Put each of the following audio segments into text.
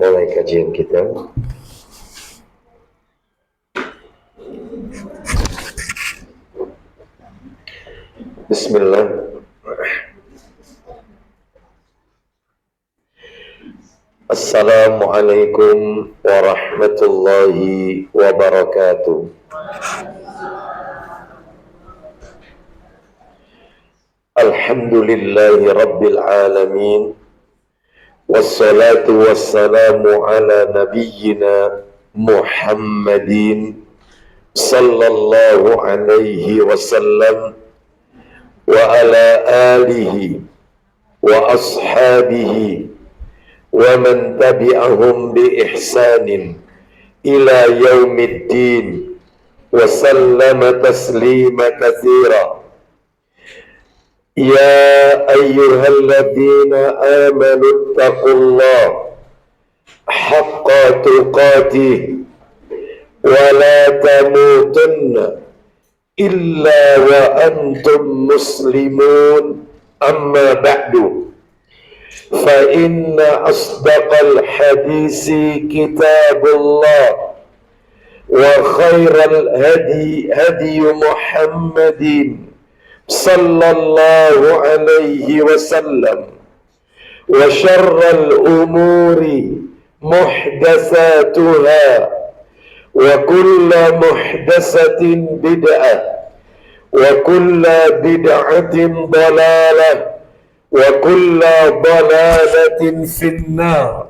mulai kajian kita. Bismillah. Assalamualaikum warahmatullahi wabarakatuh. Alhamdulillahi rabbil alamin. Wassalatu wassalamu ala nabiyyina Muhammadin sallallahu alaihi wasallam wa ala alihi wa ashabihi wa man tabi'ahum bi ihsanin ila yaumiddin wa sallama taslima katsira. Ya ayyuhalladzina amanu taqullaha haqqa tuqatih wa la tamutunna illa wa antum muslimun, amma ba'du, fa inna asdaqal hadisi kitabullah wa khairal hadi Muhammadin sallallahu alaihi wasallam, wa syarral umuri muhdatsatuha wa kulla muhdatsatin bid'ah wa kulla bid'atin dalalah wa kulla dalalatin finnar.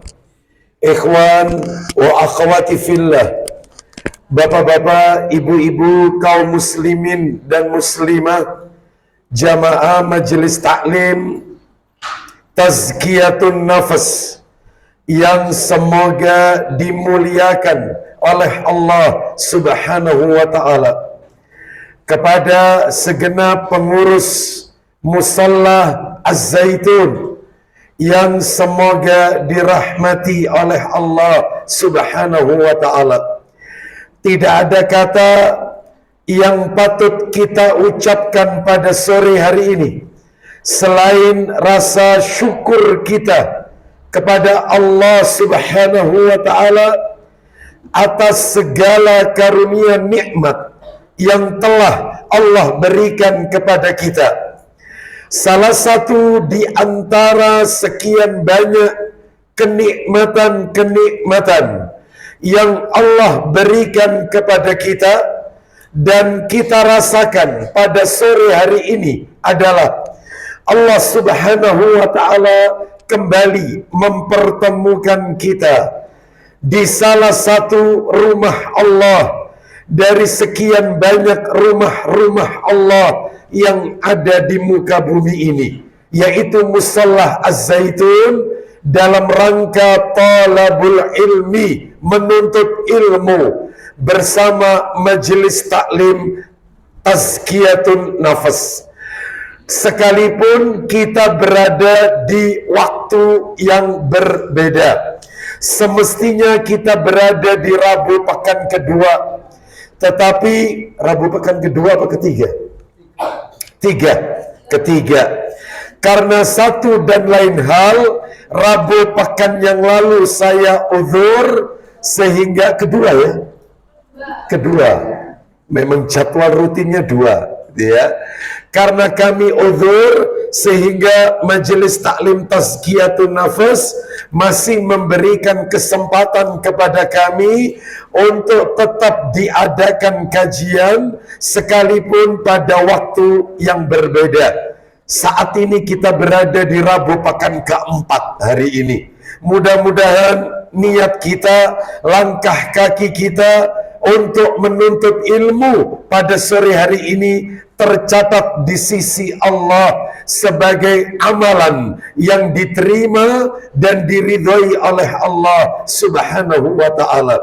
Ikhwan wa akhwati fillah, bapak-bapak, ibu-ibu, kaum muslimin dan muslimah, jamaah majelis taklim Tazkiyatun Nafas yang semoga dimuliakan oleh Allah Subhanahu wa ta'ala, kepada segenap pengurus Musalla Az-Zaitun yang semoga dirahmati oleh Allah Subhanahu wa ta'ala. Tidak ada kata yang patut kita ucapkan pada sore hari ini selain rasa syukur kita kepada Allah Subhanahu wa ta'ala atas segala karunia nikmat yang telah Allah berikan kepada kita. Salah satu di antara sekian banyak kenikmatan-kenikmatan yang Allah berikan kepada kita dan kita rasakan pada sore hari ini adalah Allah Subhanahu wa ta'ala kembali mempertemukan kita di salah satu rumah Allah dari sekian banyak rumah-rumah Allah yang ada di muka bumi ini, yaitu Musalla Az-Zaitun, dalam rangka talabul ilmi, menuntut ilmu, bersama majelis taklim Tazkiyatun Nafas. Sekalipun kita berada di waktu yang berbeda, semestinya kita berada di Rabu pekan kedua, tetapi Rabu pekan kedua apa ketiga? Ketiga. Karena satu dan lain hal, Rabu pekan yang lalu saya uzur, sehingga kedua. Memang jadwal rutinnya 2, ya. Karena kami uzur, sehingga majelis taklim Tazkiyatun Nafas masih memberikan kesempatan kepada kami untuk tetap diadakan kajian sekalipun pada waktu yang berbeda. Saat ini kita berada di Rabu pekan keempat hari ini. Mudah-mudahan niat kita, langkah kaki kita untuk menuntut ilmu pada sore hari ini tercatat di sisi Allah sebagai amalan yang diterima dan diridhoi oleh Allah Subhanahu wa ta'ala.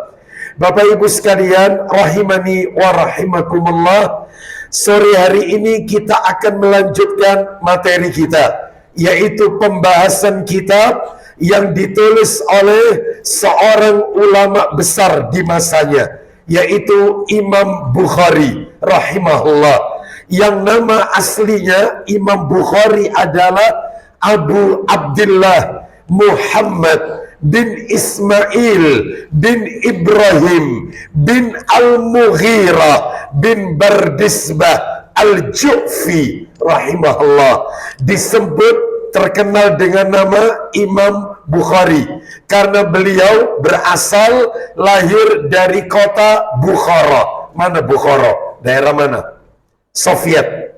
Bapak Ibu sekalian, rahimani wa rahimakumullah, sore hari ini kita akan melanjutkan materi kita, yaitu pembahasan kitab yang ditulis oleh seorang ulama besar di masanya, yaitu Imam Bukhari rahimahullah, yang nama aslinya Imam Bukhari adalah Abu Abdullah Muhammad bin Ismail bin Ibrahim bin Al-Mughirah bin Bardisbah Al-Ju'fi rahimahullah, disebut terkenal dengan nama Imam Bukhari karena beliau berasal lahir dari kota Bukhara. Mana Bukhara? Daerah mana? Soviet.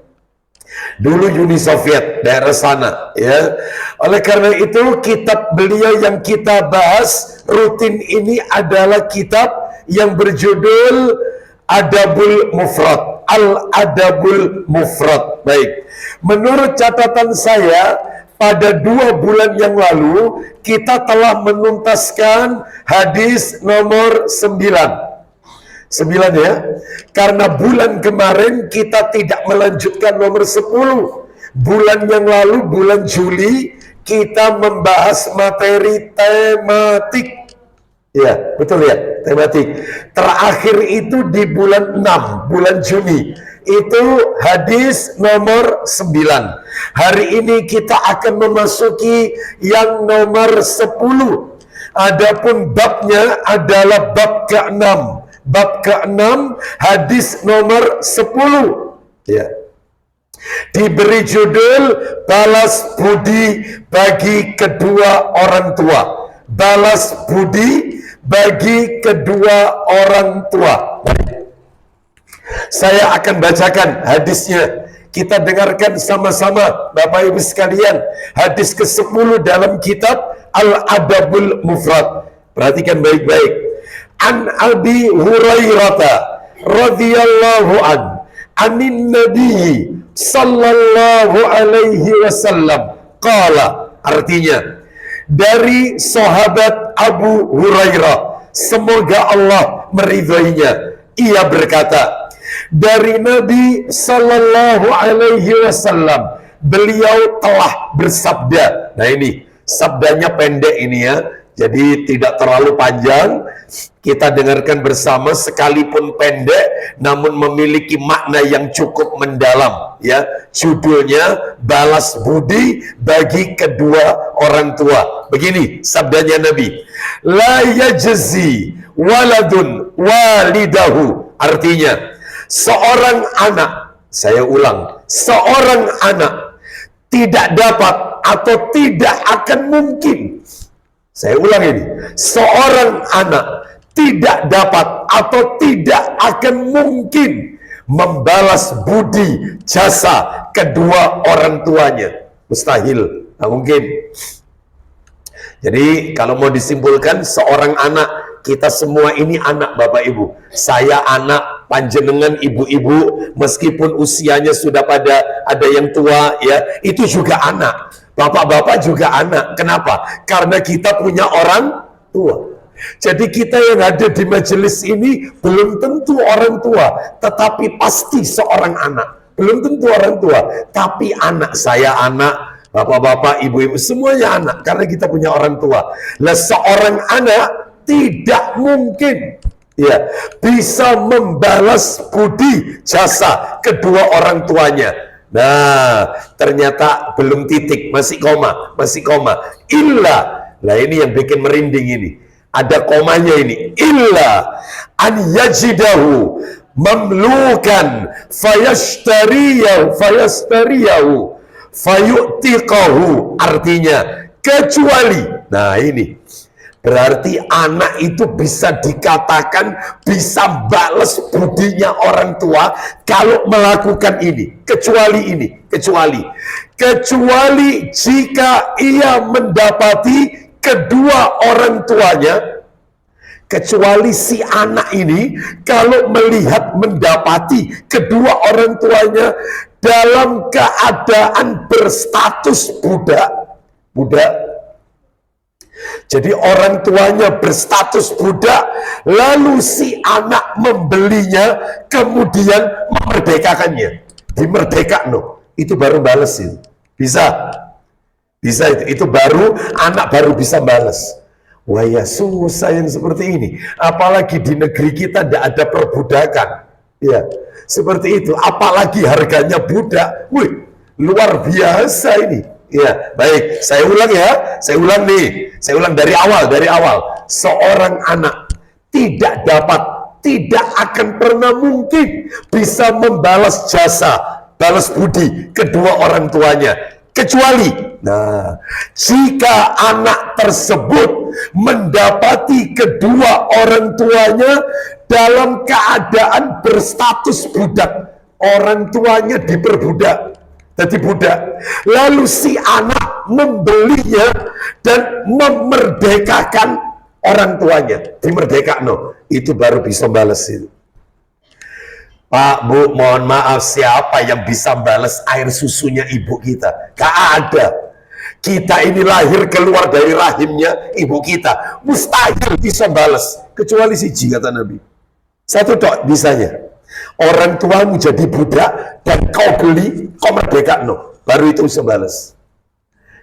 Dulu Uni Soviet, daerah sana, ya. Oleh karena itu kitab beliau yang kita bahas rutin ini adalah kitab yang berjudul Adabul Mufrad, Al-Adabul Mufrad. Baik, menurut catatan saya pada 2 bulan yang lalu kita telah menuntaskan hadis nomor 9 ya, karena bulan kemarin kita tidak melanjutkan nomor 10. Bulan yang lalu, bulan Juli, kita membahas materi tematik. Ya, betul ya, tematik. Terakhir itu di bulan 6, bulan Juni. Itu hadis nomor 9. Hari ini kita akan memasuki yang nomor 10. Adapun babnya adalah bab ke-6. Bab ke-6 hadis nomor 10, ya, diberi judul balas budi bagi kedua orang tua. Balas budi bagi kedua orang tua. Saya akan bacakan hadisnya, kita dengarkan sama-sama Bapak Ibu sekalian. Hadis ke-10 dalam kitab Al-Adabul Mufrad. Perhatikan baik-baik. An Abi Hurairah radhiyallahu anin Nabi sallallahu alaihi wasallam qala, artinya dari sahabat Abu Hurairah, semoga Allah meridhoinya, ia berkata, dari Nabi sallallahu alaihi wasallam, beliau telah bersabda. Nah ini sabdanya pendek ini ya, jadi tidak terlalu panjang. Kita dengarkan bersama, sekalipun pendek namun memiliki makna yang cukup mendalam, ya. Judulnya balas budi bagi kedua orang tua. Begini sabdanya Nabi, la yajzi waladun walidahu, artinya seorang anak, saya ulang, seorang anak tidak dapat atau tidak akan mungkin, saya ulang ini, seorang anak tidak dapat atau tidak akan mungkin membalas budi jasa kedua orang tuanya. Mustahil, tak mungkin. Jadi kalau mau disimpulkan, seorang anak, kita semua ini anak Bapak Ibu. Saya anak, panjenengan ibu-ibu, meskipun usianya sudah pada ada yang tua, ya, itu juga anak. Bapak-bapak juga anak. Kenapa? Karena kita punya orang tua. Jadi kita yang ada di majelis ini belum tentu orang tua, tetapi pasti seorang anak. Belum tentu orang tua, tapi anak. Saya anak, bapak-bapak, ibu-ibu, semuanya anak, karena kita punya orang tua. Lah seorang anak tidak mungkin, ya, bisa membalas budi jasa kedua orang tuanya. Nah, ternyata belum titik, masih koma, masih koma. Illa, lah ini yang bikin merinding ini. Ada komanya ini. Illa an yajidahu mamlukan fayashtariyahu fayu'tiqahu, artinya kecuali. Nah ini berarti anak itu bisa dikatakan bisa balas budinya orang tua kalau melakukan ini, kecuali ini, kecuali jika ia mendapati kedua orang tuanya, kecuali si anak ini kalau melihat mendapati kedua orang tuanya dalam keadaan berstatus budak. Jadi orang tuanya berstatus budak, lalu si anak membelinya, kemudian memerdekakannya, dimerdekakan, itu baru balas itu. Bisa itu baru anak baru bisa balas. Wah ya, susah yang seperti ini, apalagi di negeri kita tidak ada perbudakan, ya seperti itu, apalagi harganya budak, wih luar biasa ini. Ya, baik. Saya ulang ya. Saya ulang nih. Saya ulang dari awal. Seorang anak tidak akan pernah mungkin bisa membalas jasa, balas budi kedua orang tuanya, kecuali jika anak tersebut mendapati kedua orang tuanya dalam keadaan berstatus budak, orang tuanya diperbudak, jadi budak, lalu si anak membelinya dan memerdekakan orang tuanya, dimerdekakan, itu baru bisa balas itu. Pak, Bu, mohon maaf, siapa yang bisa balas air susunya ibu kita? Gak ada. Kita ini lahir keluar dari rahimnya ibu kita, mustahil bisa balas, kecuali siji kata Nabi. Satu tok bisanya. Orang tuamu jadi budak dan kau beli, kau merdeka, baru itu bisa balas.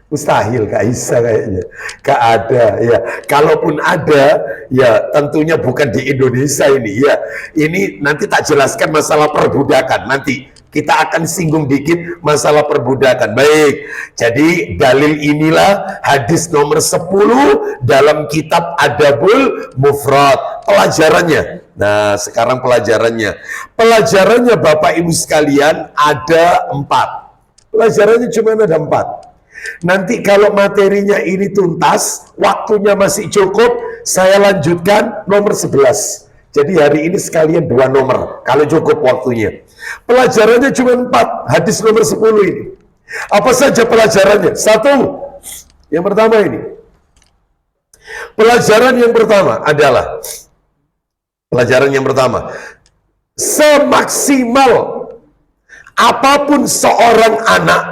Mustahil, gak bisa kayaknya, gak ada ya. Kalaupun ada, ya tentunya bukan di Indonesia ini ya. Ini nanti tak jelaskan masalah perbudakan. Nanti kita akan singgung dikit masalah perbudakan. Baik, jadi dalil inilah hadis nomor 10 dalam kitab Adabul Mufrad. Pelajarannya. Nah, sekarang pelajarannya. Pelajarannya Bapak Ibu sekalian ada 4. Pelajarannya cuma ada 4. Nanti kalau materinya ini tuntas, waktunya masih cukup, saya lanjutkan nomor 11. Jadi hari ini sekalian 2 nomor, kalau cukup waktunya. Pelajarannya cuma 4, hadis nomor 10 ini. Apa saja pelajarannya? 1, yang pertama ini. Pelajaran yang pertama adalah, semaksimal apapun seorang anak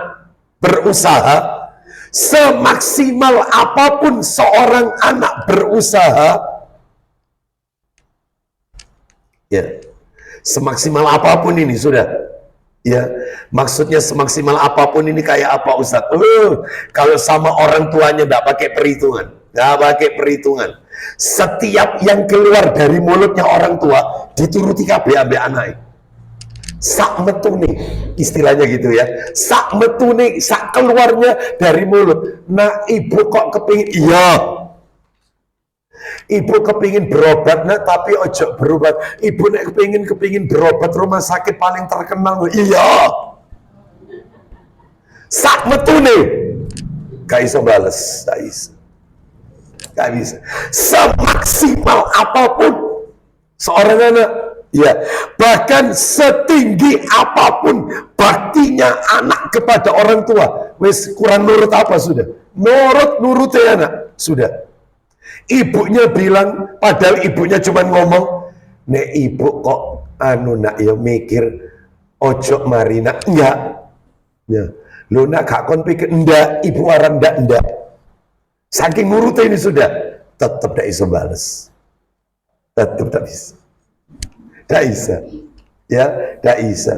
berusaha, semaksimal apapun seorang anak berusaha, ya, semaksimal apapun ini sudah, ya, maksudnya semaksimal apapun ini kayak apa Ustaz? Kalau sama orang tuanya nggak pakai perhitungan, setiap yang keluar dari mulutnya orang tua dituruti kabeh ambek anak. Sak metune, istilahnya gitu ya, sak metune, sak keluarnya dari mulut. Nah, ibu kok kepingin, iya, ibu kepingin berobat, nah tapi ojo berobat. Ibu nek kepingin berobat rumah sakit paling terkenal, iya, sak metune, gak iso bales, gak bisa. Semaksimal apapun seorang anak, ya, bahkan setinggi apapun baktinya anak kepada orang tua, wes kurang nurut apa sudah? Nurut anak sudah. Ibunya bilang, padahal ibunya cuma ngomong, nek ibu kok nak ya mikir ojo marina, enggak. Ya, lu nak gak kon pikir enggak, ibu aran enggak. Saking nurutnya ini sudah, tetap tidak bisa balas, tetap tidak bisa. Tidak bisa, ya, tidak bisa.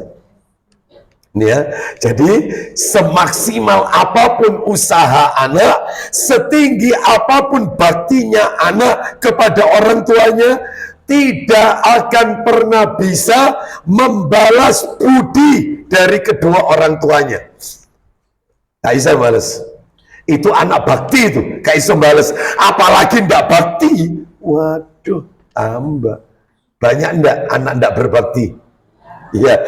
Ya, jadi semaksimal apapun usaha anak, setinggi apapun baktinya anak kepada orang tuanya, tidak akan pernah bisa membalas budi dari kedua orang tuanya. Tidak bisa balas. Itu anak bakti itu, gak bisa balas. Apalagi tidak bakti. Waduh, tambah. Banyak anak ndak berbakti? Ya,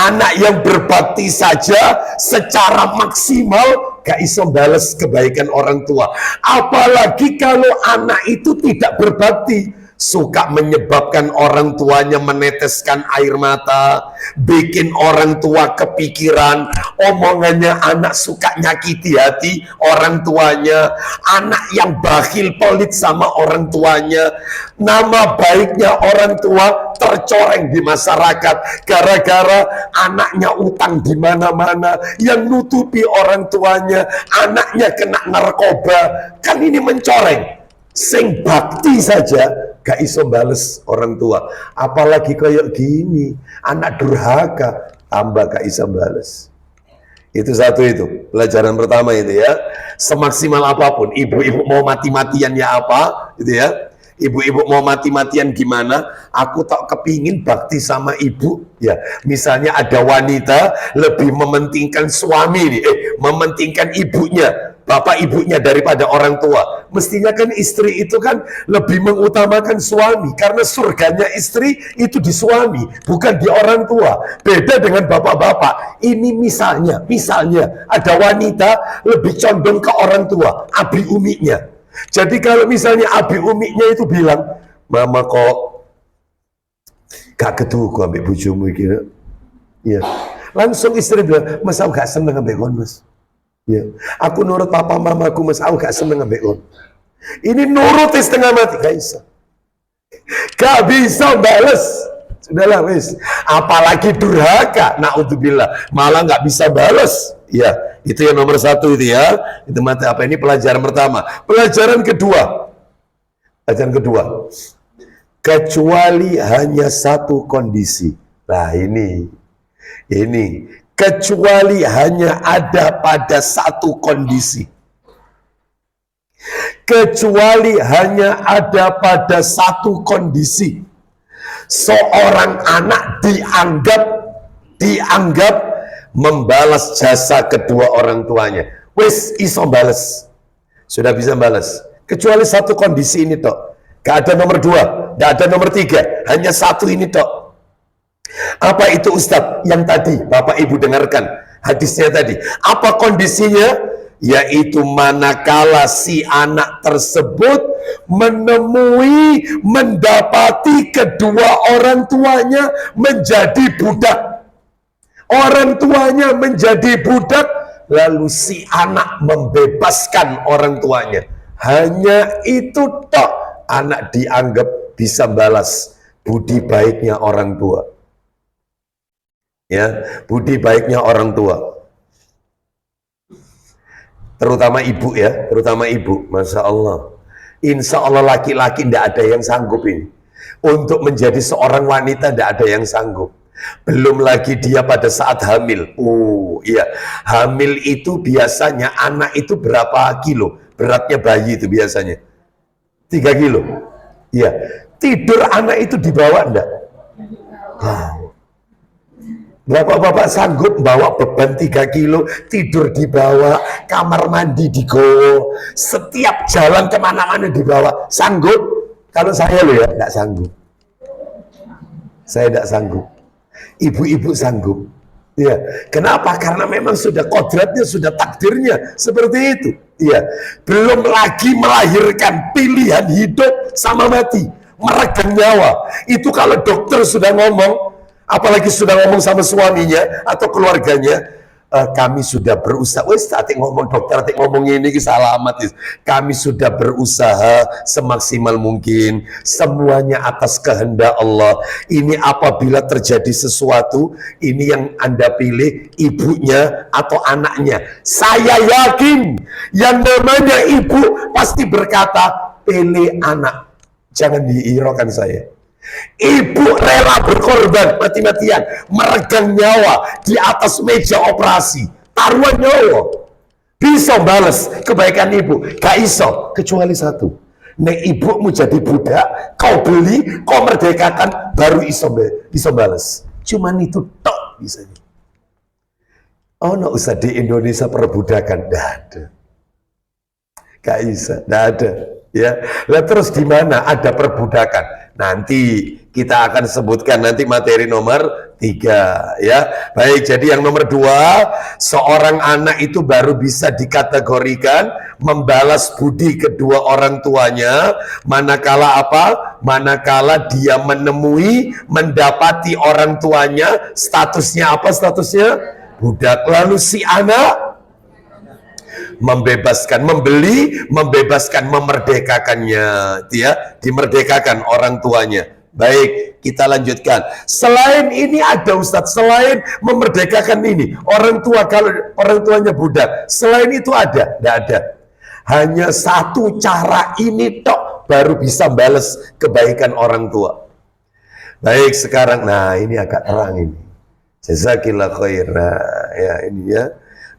anak yang berbakti saja secara maksimal gak iso balas kebaikan orang tua. Apalagi kalau anak itu tidak berbakti, suka menyebabkan orang tuanya meneteskan air mata, bikin orang tua kepikiran, omongannya anak suka nyakiti hati orang tuanya, anak yang bakhil pelit sama orang tuanya, nama baiknya orang tua tercoreng di masyarakat gara-gara anaknya utang di mana-mana, yang nutupi orang tuanya, anaknya kena narkoba, kan ini mencoreng. Sing bakti saja gak iso bales orang tua, apalagi kayak gini, anak durhaka tambah gak iso bales. Itu satu, itu pelajaran pertama itu ya. Semaksimal apapun ibu-ibu mau mati-matian ya apa, gitu ya. Ibu-ibu mau mati-matian gimana? Aku tak kepingin bakti sama ibu. Ya, misalnya ada wanita lebih mementingkan suami nih, mementingkan ibunya, bapak ibunya daripada orang tua. Mestinya kan istri itu kan lebih mengutamakan suami, karena surganya istri itu di suami, bukan di orang tua. Beda dengan bapak-bapak. Ini misalnya ada wanita lebih condong ke orang tua, abi uminya. Jadi kalau misalnya abi umiknya itu bilang, mama kok gak ketuku ambek bojomu iki, ya, langsung istri bilang, mas aku gak seneng ambek kon mas, ya, aku nurut papa mamaku mas, aku gak seneng ambek kon. Ini nurut setengah mati, gak bisa bales. Sudahlah wis, apalagi durhaka, naudzubillah, malah nggak bisa balas. Ya, itu yang nomor satu itu ya. Itu mata apa ini pelajaran pertama. Pelajaran kedua, kecuali hanya satu kondisi. Nah ini kecuali hanya ada pada satu kondisi. Kecuali hanya ada pada satu kondisi. Seorang anak dianggap membalas jasa kedua orang tuanya. Wis iso balas, sudah bisa balas. Kecuali satu kondisi ini tok. Gak ada nomor dua, gak ada nomor tiga, hanya satu ini tok. Apa itu Ustadz? Yang tadi Bapak Ibu dengarkan hadisnya tadi. Apa kondisinya? Yaitu manakala si anak tersebut mendapati kedua orang tuanya menjadi budak. Orang tuanya menjadi budak, lalu si anak membebaskan orang tuanya. Hanya itu tok, anak dianggap bisa balas budi baiknya orang tua. Ya, budi baiknya orang tua. Terutama ibu ya, terutama ibu. Masya Allah, insya Allah laki-laki tidak ada yang sanggup ini. Untuk menjadi seorang wanita tidak ada yang sanggup. Belum lagi dia pada saat hamil. Iya, hamil itu biasanya anak itu berapa kilo? Beratnya bayi itu biasanya 3 kilo. Iya, tidur anak itu dibawa enggak? Bapak-bapak sanggup bawa beban 3 kilo, tidur dibawa, kamar mandi digowo, setiap jalan kemana-mana dibawa, sanggup? Kalau saya loh ya, enggak sanggup. Saya enggak sanggup. Ibu-ibu sanggup. Ya, kenapa? Karena memang sudah kodratnya, sudah takdirnya seperti itu. Ya, belum lagi melahirkan pilihan hidup sama mati, meregang nyawa. Itu kalau dokter sudah ngomong, apalagi sudah ngomong sama suaminya atau keluarganya, kami sudah berusaha. Wes tadi ngomong dokter, tadi ngomong ini salah amat. Kami sudah berusaha semaksimal mungkin, semuanya atas kehendak Allah. Ini apabila terjadi sesuatu, ini yang Anda pilih ibunya atau anaknya. Saya yakin yang namanya ibu pasti berkata, pilih anak, jangan dihiraukan saya. Ibu rela berkorban mati-matian, meregang nyawa di atas meja operasi, taruhan nyawa. Bisa balas kebaikan ibu? Gak iso, kecuali satu. Nek ibumu jadi budak, kau beli, kau merdekakan, baru iso balas. Cuman itu tok bisanya. Oh, no usah di Indonesia perbudakan, gak ada. Gak bisa, gak ada. Ya, lah terus di mana ada perbudakan? Nanti kita akan sebutkan nanti materi nomor 3 ya. Baik, jadi yang nomor 2, seorang anak itu baru bisa dikategorikan membalas budi kedua orang tuanya manakala apa? Manakala dia mendapati orang tuanya statusnya apa? Statusnya budak. Lalu si anak membebaskan, membebaskan, memerdekakannya, ya, dimerdekakan orang tuanya. Baik, kita lanjutkan. Selain ini ada Ustadz, selain memerdekakan ini, orang tua kalau orang tuanya budak, selain itu ada? Tidak ada. Hanya satu cara ini tok baru bisa balas kebaikan orang tua. Baik, sekarang, nah ini agak terang ini. Jazakillah khair. Nah, ya ini ya.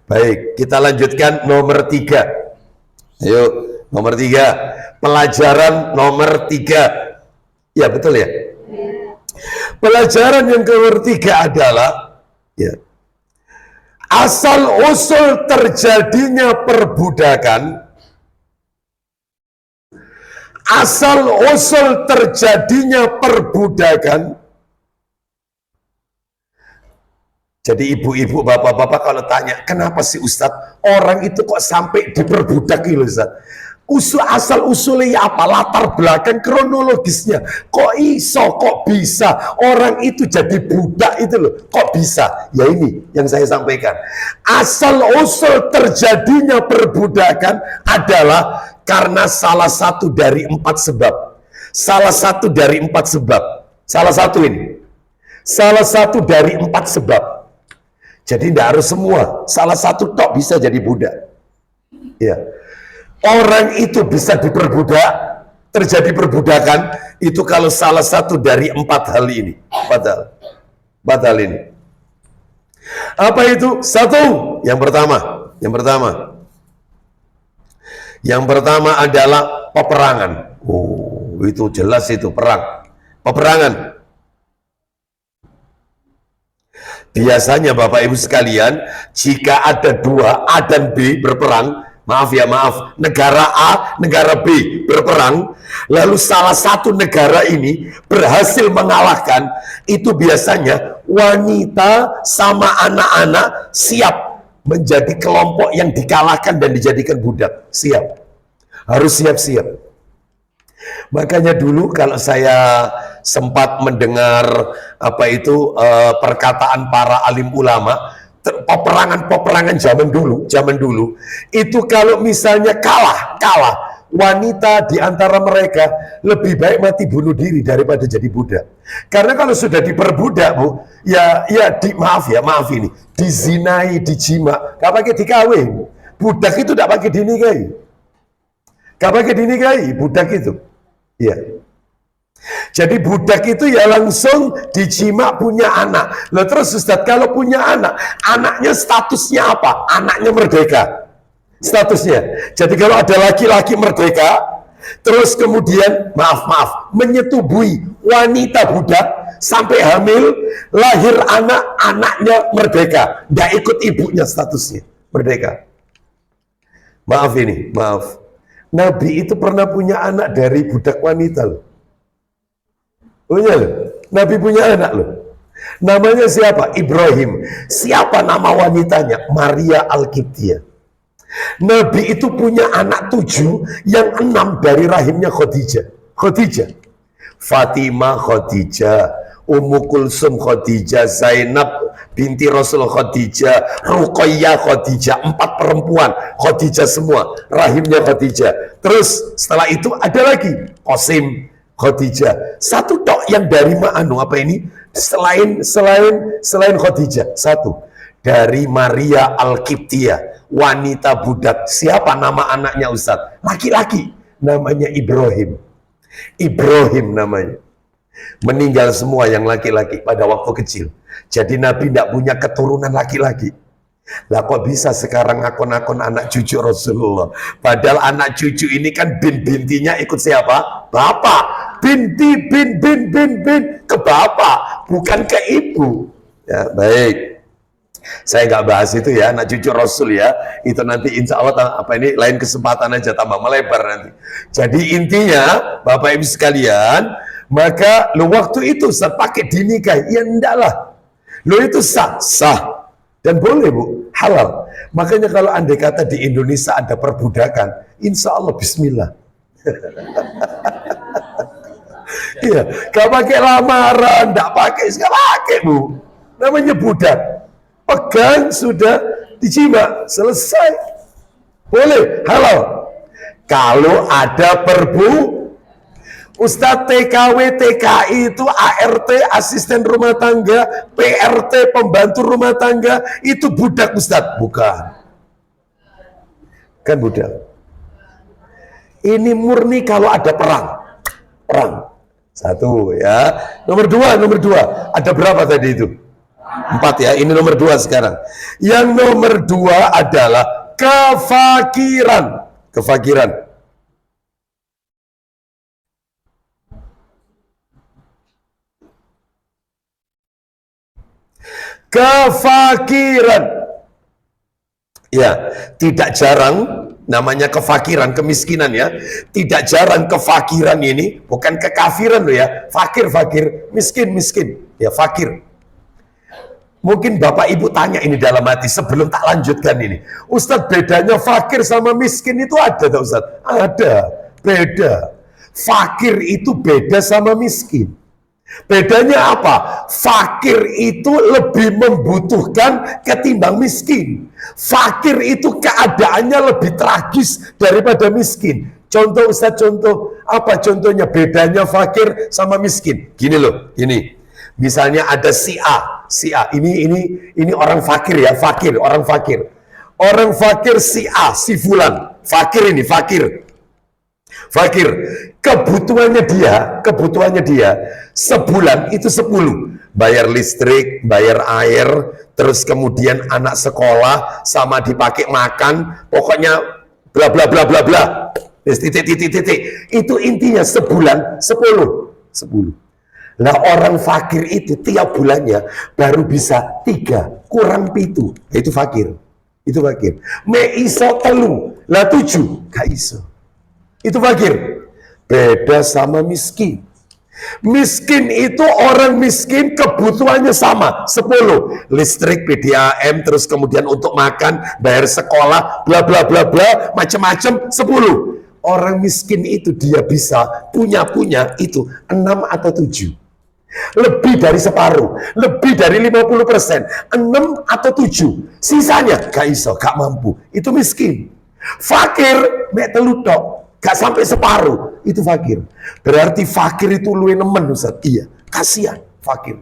Baik, kita lanjutkan nomor 3. Ayo, Nomor 3. Pelajaran nomor 3. Ya, betul ya? Pelajaran yang nomor 3 adalah ya, asal usul terjadinya perbudakan, asal usul terjadinya perbudakan. Jadi ibu-ibu, bapak-bapak kalau tanya, kenapa sih Ustadz orang itu kok sampai diperbudak gitu Ustadz? Asal usulnya apa? Latar belakang kronologisnya. Kok iso, kok bisa orang itu jadi budak itu loh? Kok bisa? Ya ini yang saya sampaikan. Asal usul terjadinya perbudakan adalah karena salah satu dari 4 sebab. Salah satu dari 4 sebab. Salah satu ini. Salah satu dari 4 sebab. Jadi tidak harus semua. Salah satu tok bisa jadi budak. Ya. Orang itu bisa diperbudak, terjadi perbudakan itu kalau salah satu dari 4 hal ini. 4 hal ini. Apa itu? 1, yang pertama. Yang pertama adalah peperangan. Oh, itu jelas itu perang. Peperangan. Biasanya Bapak Ibu sekalian, jika ada 2 A dan B berperang, maaf, negara A, negara B berperang, lalu salah satu negara ini berhasil mengalahkan, itu biasanya wanita sama anak-anak siap menjadi kelompok yang dikalahkan dan dijadikan budak. Siap. Harus siap-siap. Makanya dulu kalau saya sempat mendengar perkataan para alim ulama, peperangan zaman dulu itu kalau misalnya kalah wanita di antara mereka lebih baik mati bunuh diri daripada jadi budak. Karena kalau sudah diperbudak Bu, maaf ini, dizinai, dijima, gak pakai dikawin. Budak itu gak pakai dinikahi, budak itu. Ya. Jadi budak itu ya langsung dijima punya anak. Loh terus Ustadz, kalau punya anak, anaknya statusnya apa? Anaknya merdeka. Statusnya. Jadi kalau ada laki-laki merdeka, terus kemudian menyetubui wanita budak sampai hamil, lahir anaknya merdeka, nggak ikut ibunya statusnya, merdeka. Maaf. Nabi itu pernah punya anak dari budak wanita loh. Punya loh. Nabi punya anak loh. Namanya siapa? Ibrahim. Siapa nama wanitanya? Maria Al-Qibtiyah. Nabi itu punya anak 7, yang 6 dari rahimnya Khadijah. Fatimah Khadijah, Ummu Kulsum Khadijah, Zainab binti Rasul Khadijah, Ruqayyah Khadijah, 4 perempuan Khadijah semua, rahimnya Khadijah. Terus setelah itu ada lagi Qasim Khadijah. Satu tok yang dari selain Khadijah, satu dari Maria Al-Qibtiyah, wanita budak. Siapa nama anaknya Ustadz? Laki-laki, namanya Ibrahim namanya. Meninggal semua yang laki-laki pada waktu kecil. Jadi Nabi tidak punya keturunan laki-laki. Lah kok bisa sekarang akun-akun anak cucu Rasulullah? Padahal anak cucu ini kan bintinya ikut siapa? Bapak. Binti bin ke bapak, bukan ke ibu. Ya, baik. Saya nggak bahas itu ya, anak cucu Rasul ya. Itu nanti insya Allah lain kesempatan aja, tambah melebar nanti. Jadi intinya Bapak Ibu sekalian, maka waktu itu saya pakai dinikahi, ya enggak lah. Itu sah dan boleh Bu, halal. Makanya kalau andai kata di Indonesia ada perbudakan, insya Allah Bismillah. Iya, gak pakai lamaran, gak pakai Bu. Namanya budak. Pegang sudah dijima, selesai. Boleh, halal. Kalau ada Ustadz TKW, TKI itu ART, asisten rumah tangga, PRT, pembantu rumah tangga, itu budak Ustadz? Bukan. Kan budak. Ini murni kalau ada perang. Satu ya. Nomor dua. Ada berapa tadi itu? 4 ya. Ini nomor 2 sekarang. Yang nomor 2 adalah kefakiran. kefakiran. Ya, tidak jarang namanya kefakiran, kemiskinan ya. Tidak jarang kefakiran ini bukan kekafiran loh ya. Fakir, miskin. Ya, fakir. Mungkin Bapak Ibu tanya ini dalam hati sebelum tak lanjutkan ini. Ustadz, bedanya fakir sama miskin itu ada tak Ustadz? Ada, beda. Fakir itu beda sama miskin. Bedanya apa? Fakir itu lebih membutuhkan ketimbang miskin. Fakir itu keadaannya lebih tragis daripada miskin. Contoh Ustadz, contoh. Apa contohnya? Bedanya fakir sama miskin. Gini loh, ini. Misalnya ada si A, ini orang fakir ya, orang fakir. Orang fakir si A, si fulan, fakir ini, fakir. Kebutuhannya dia sebulan itu 10. Bayar listrik, bayar air, terus kemudian anak sekolah, sama dipakai makan, pokoknya bla bla bla bla bla. Titik. Itu intinya sebulan 10. Nah, orang fakir itu tiap bulannya baru bisa 3 kurang 7. Itu fakir. Me iso telu, lah 7 gak iso. Itu fakir. Beda sama miskin. Miskin itu orang miskin kebutuhannya sama 10. Listrik, PDAM, terus kemudian untuk makan, bayar sekolah, bla bla bla bla, macam-macam 10. Orang miskin itu dia bisa punya itu 6 atau 7. Lebih dari separuh, lebih dari 50%, 6 atau 7, sisanya gak iso, gak mampu. Itu miskin. Fakir mek telu tok, gak sampai separuh, itu fakir. Berarti fakir itu luwih nemen Ustaz. Iya, kasihan fakir.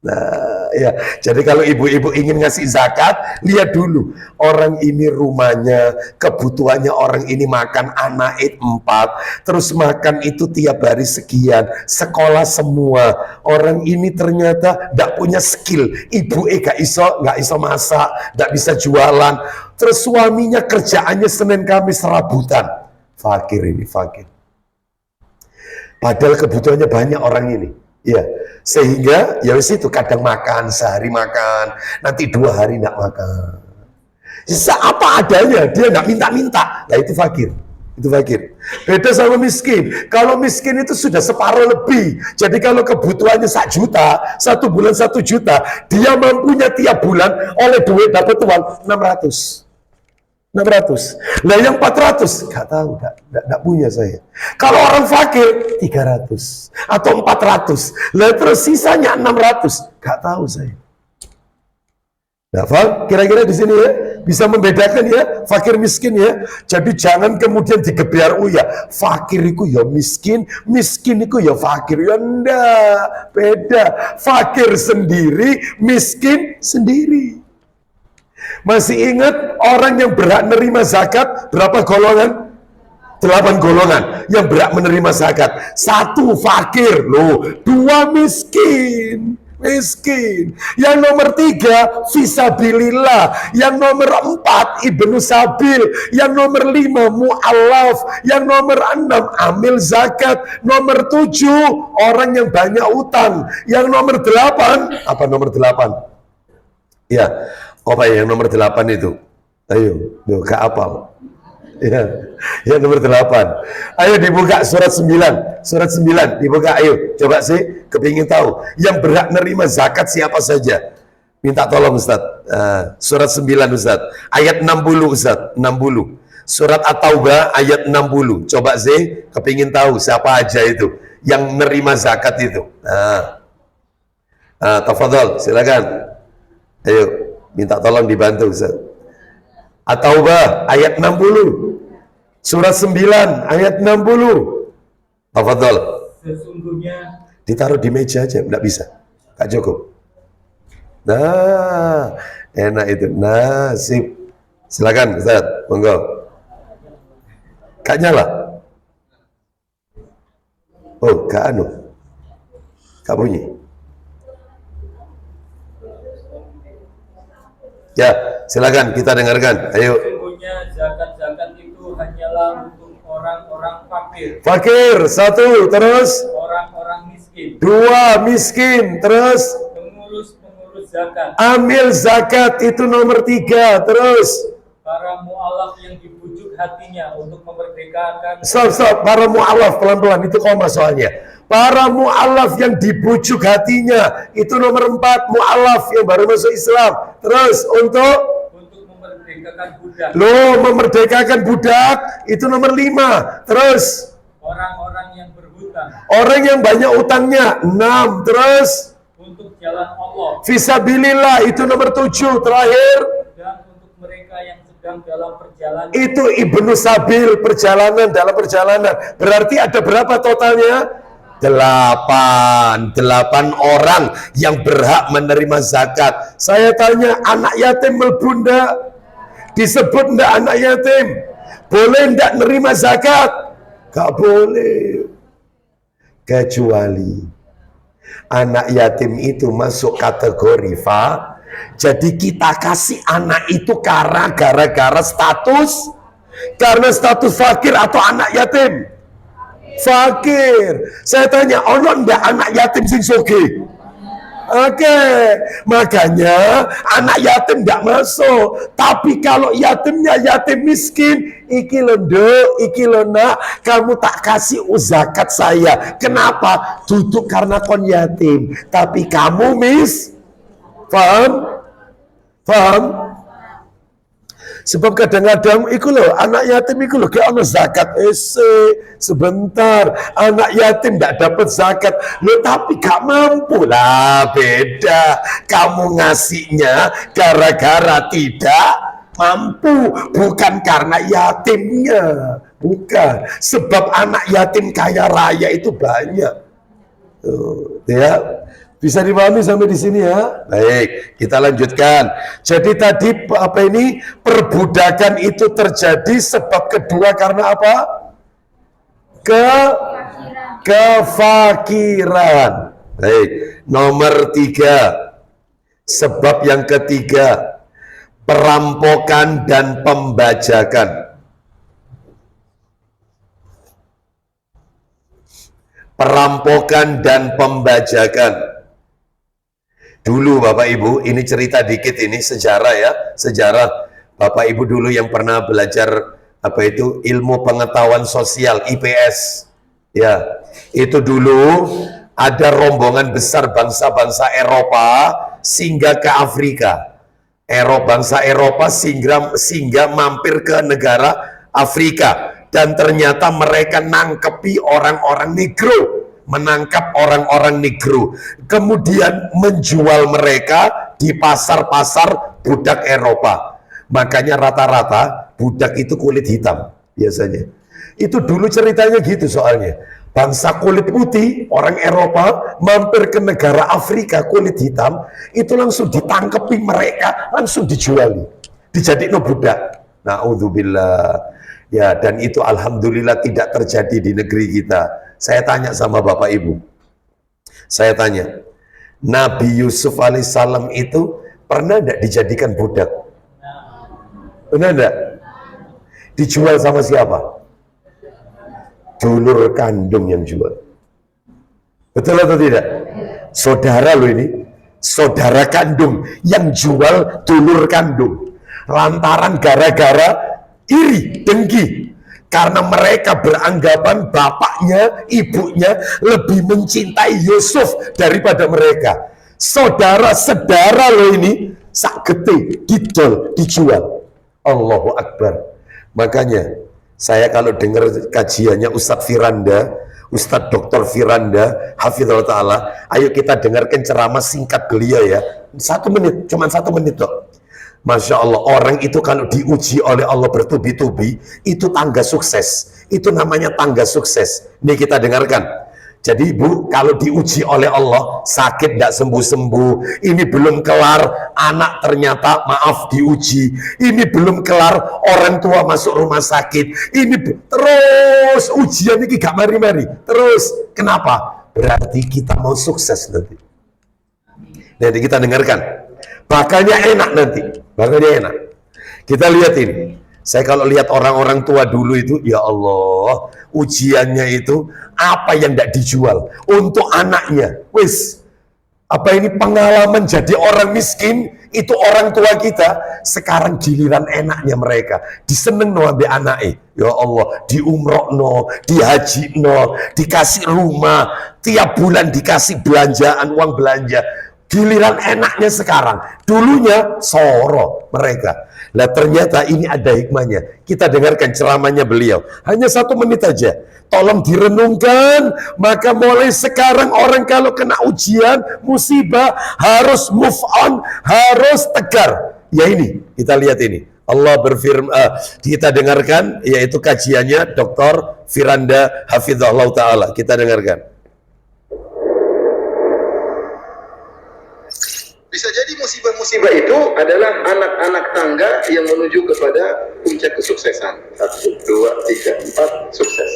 Nah, ya. Jadi kalau ibu-ibu ingin ngasih zakat, lihat dulu orang ini rumahnya, kebutuhannya orang ini makan anak 4, terus makan itu tiap hari sekian, sekolah semua. Orang ini ternyata tidak punya skill, ibu gak iso masak, gak bisa jualan. Terus suaminya kerjaannya Senin Kamis serabutan. Fakir ini, fakir. Padahal kebutuhannya banyak orang ini. Ya, sehingga ya wis itu kadang makan, sehari makan, nanti 2 hari nggak makan. Apa adanya, dia nggak minta-minta. Nah itu fakir. Beda sama miskin. Kalau miskin itu sudah separuh lebih. Jadi kalau kebutuhannya 1 juta, 1 bulan 1 juta, dia mampunya tiap bulan oleh duit dapat uang 600. Nah yang 400 nggak tahu, nggak punya saya. Kalau orang fakir 300 atau 400, lah terus sisanya 600 nggak tahu saya. Nah, kira-kira di sini ya bisa membedakan ya fakir miskin ya. Jadi jangan kemudian digebiar ya fakir itu ya miskin itu ya fakir. Ya enggak, beda. Fakir sendiri, miskin sendiri. Masih ingat orang yang berhak menerima zakat berapa golongan? 8 golongan yang berhak menerima zakat. 1 fakir, loh. 2 miskin. Yang nomor 3 fisabilillah. Yang nomor 4 ibnu sabil. Yang nomor 5 mu'allaf. Yang nomor 6 amil zakat. Nomor 7 orang yang banyak utang. Yang nomor 8 apa nomor 8? Ya, apa yang nomor 8 itu? Ayo, gak apal. Ya nomor 8. Ayo dibuka surat 9. Surat 9 dibuka, ayo. Coba sih, kepingin tahu. Yang berhak nerima zakat siapa saja? Minta tolong Ustaz. Surat 9 Ustaz. Ayat 60 Ustaz. 60. Surat At-Taubah ayat 60. Coba sih, kepingin tahu siapa aja itu yang nerima zakat itu. Tafadhol, silakan. Ayo, minta tolong dibantu Ustaz. At-Taubah ayat 60. Surat 9 ayat 60. Tafadhol. Sesungguhnya ditaruh di meja aja, enggak bisa. Kak cukup. Nah, enak itu. Nah, sip. Silakan Ustaz, monggo. Kak nyala. Oh, Kak anu. Kak bunyi. Ya, silakan kita dengarkan. Ayo. sesungguhnya zakat itu hanyalah untuk orang-orang fakir. Fakir 1, terus Orang-orang miskin. 2 miskin, terus Pengurus zakat. Amil zakat itu nomor 3. Terus Para mu'alaf yang dibujuk hatinya untuk memerdekakan. Stop. Para mu'alaf, pelan-pelan, itu koma soalnya. Para mu'alaf yang dibujuk hatinya, itu nomor 4. Mu'alaf yang baru masuk Islam. Terus untuk memerdekakan budak. memerdekakan budak, itu nomor 5. Terus Orang-orang yang berhutang. orang yang banyak utangnya, 6. Terus Untuk jalan Allah. fisabilillah, itu nomor 7. Terakhir Dan untuk mereka yang sedang dalam perjalanan. itu ibnu sabil, dalam perjalanan. Berarti ada berapa totalnya? 8 orang yang berhak menerima zakat. Saya tanya, anak yatim mlebu ndak? Disebut ndak anak yatim? Boleh ndak nerima zakat? Gak boleh. Kecuali anak yatim itu masuk kategori jadi kita kasih anak itu gara-gara status, karena status fakir atau anak yatim? Fakir. Saya tanya, ono ndak anak yatim sing sugih? Oke, makanya anak yatim ndak masuk. Tapi kalau yatimnya yatim miskin, iki lho nduk, iki lho nak, kamu tak kasih zakat saya. Kenapa? Duduk karena kon yatim, tapi kamu Paham? Sebab kadang-kadang iku lho, anak yatim iku lho kayak ono zakat sebentar. Anak yatim tidak dapat zakat. Lho tapi gak mampu lah, beda. Kamu ngasihnya gara-gara tidak mampu, bukan karena yatimnya. Bukan. Sebab anak yatim kaya raya itu banyak. Ya. Bisa dipahami sampai di sini ya? Baik, kita lanjutkan. Jadi tadi perbudakan itu terjadi sebab kedua karena apa? Kefakiran. Baik, nomor 3. Sebab yang ketiga, perampokan dan pembajakan. Perampokan dan pembajakan. Dulu Bapak Ibu, ini cerita dikit, ini sejarah ya, sejarah. Bapak Ibu dulu yang pernah belajar ilmu pengetahuan sosial, IPS. Ya, itu dulu ada rombongan besar bangsa-bangsa Eropa singgah ke Afrika. Bangsa Eropa singgah mampir ke negara Afrika, dan ternyata mereka nangkepi orang-orang negro. Menangkap orang-orang negro, kemudian menjual mereka di pasar-pasar budak Eropa. Makanya rata-rata budak itu kulit hitam biasanya. Itu dulu ceritanya gitu soalnya. Bangsa kulit putih, orang Eropa mampir ke negara Afrika kulit hitam, itu langsung ditangkepi mereka, langsung dijuali, dijadiin budak. Na'udzubillah. Ya, dan itu alhamdulillah tidak terjadi di negeri kita. Saya tanya sama Bapak Ibu, saya tanya, Nabi Yusuf alaihissalam itu pernah tidak dijadikan budak? Pernah tidak? Dijual sama siapa? Dulur kandung yang jual. Betul atau tidak? Saudara lo ini, saudara kandung yang jual dulur kandung. Lantaran gara-gara iri, dengki. Karena mereka beranggapan bapaknya, ibunya lebih mencintai Yusuf daripada mereka. Saudara-saudara lo ini sak gede didol, dijual. Allahu Akbar. Makanya saya kalau dengar kajiannya Ustadz Firanda, Ustadz Dr. Firanda, Hafizullah Ta'ala, ayo kita dengarkan ceramah singkat beliau ya. 1 menit, cuma 1 menit dok. Masya Allah, orang itu kalau diuji oleh Allah bertubi-tubi, itu tangga sukses. Itu namanya tangga sukses. Ini kita dengarkan. Jadi Bu, kalau diuji oleh Allah, sakit tidak sembuh-sembuh, ini belum kelar, anak ternyata maaf diuji, ini belum kelar, orang tua masuk rumah sakit, ini terus ujian ini gak mari-mari. Terus, kenapa? Berarti kita mau sukses nanti. Nanti kita dengarkan. Bakalnya enak nanti, bakalnya enak. Kita lihat ini. Saya kalau lihat orang-orang tua dulu itu, ya Allah, ujiannya itu apa yang tidak dijual untuk anaknya. Wis, Apa ini pengalaman jadi orang miskin, itu orang tua kita, sekarang giliran enaknya mereka. Diseneng no ambil anaknya. Ya Allah, diumrohno, dihajino, dikasih rumah, tiap bulan dikasih belanjaan, uang belanja. Giliran enaknya sekarang. Dulunya soro mereka. Nah ternyata ini ada hikmahnya. Kita dengarkan ceramahnya beliau. Hanya 1 menit aja. Tolong direnungkan. Maka mulai sekarang orang kalau kena ujian, musibah, harus move on, harus tegar. Ya ini, kita lihat ini. Allah berfirman, kita dengarkan, yaitu kajiannya Dr. Firanda Hafizahullah Ta'ala. Kita dengarkan. Bisa jadi musibah-musibah itu adalah anak-anak tangga yang menuju kepada puncak kesuksesan. 1, 2, 3, 4, sukses.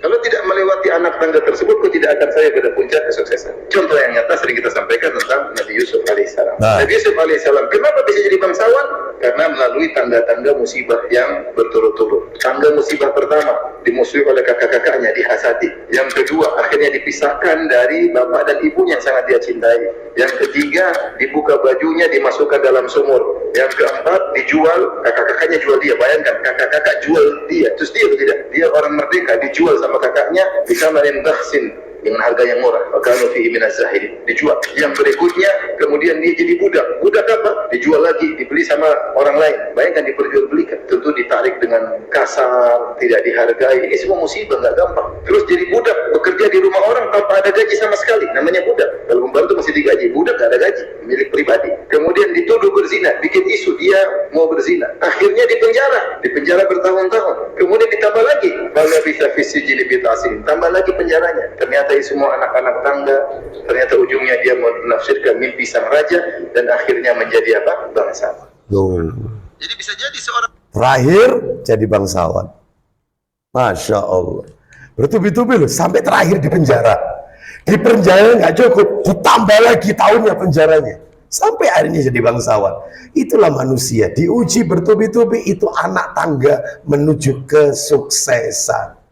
Kalau tidak melewati anak tangga tersebut, kau tidak akan sampai pada puncak kesuksesan. Contoh yang nyata sering kita sampaikan tentang Nabi Yusuf alaihissalam. Nabi Yusuf alaihissalam, kenapa bisa jadi bangsawan? Karena melalui tangga-tangga musibah yang berturut-turut. Tangga musibah pertama, dimusuhi oleh kakak-kakaknya, dihasati. Yang kedua, akhirnya dipisahkan dari bapak dan ibunya yang sangat dia cintai. Yang ketiga, dibuka bajunya, dimasukkan dalam sumur. Yang keempat, dijual, kakak-kakaknya jual dia. Bayangkan, kakak-kakak jual dia. Terus dia tidak, dia orang merdeka, dijual sama kakaknya, bisa merintahsin dengan harga yang murah. Wakanu fihi minaz zahid, dijual. Yang berikutnya, kemudian dia jadi budak. Budak apa? Dijual lagi, dibeli sama orang lain. Bayangkan diperjualbelikan. Tentu ditarik dengan kasar, tidak dihargai. Ini semua musibah, nggak gampang. Terus jadi budak, bekerja di rumah orang tanpa ada gaji sama sekali. Namanya budak. Kalau pembantu masih digaji, budak nggak ada gaji, milik pribadi. Kemudian dituduh berzina, bikin isu dia mau berzina. Akhirnya dipenjara bertahun-tahun. Kemudian ditambah lagi, bala bisa visi jilid bitasin, tambah lagi penjaranya. Ternyata ini semua anak-anak tangga. Ternyata ujungnya dia menafsirkan mimpi sang raja dan akhirnya menjadi apa? Bangsawan. Jadi bisa jadi seorang Terakhir jadi bangsawan. Masya Allah. Bertubi-tubi loh, sampai terakhir di penjara. Di penjara nggak cukup, ditambah lagi tahunnya penjaranya. Sampai akhirnya jadi bangsawan. Itulah manusia, diuji bertubi-tubi, itu anak tangga menuju kesuksesan.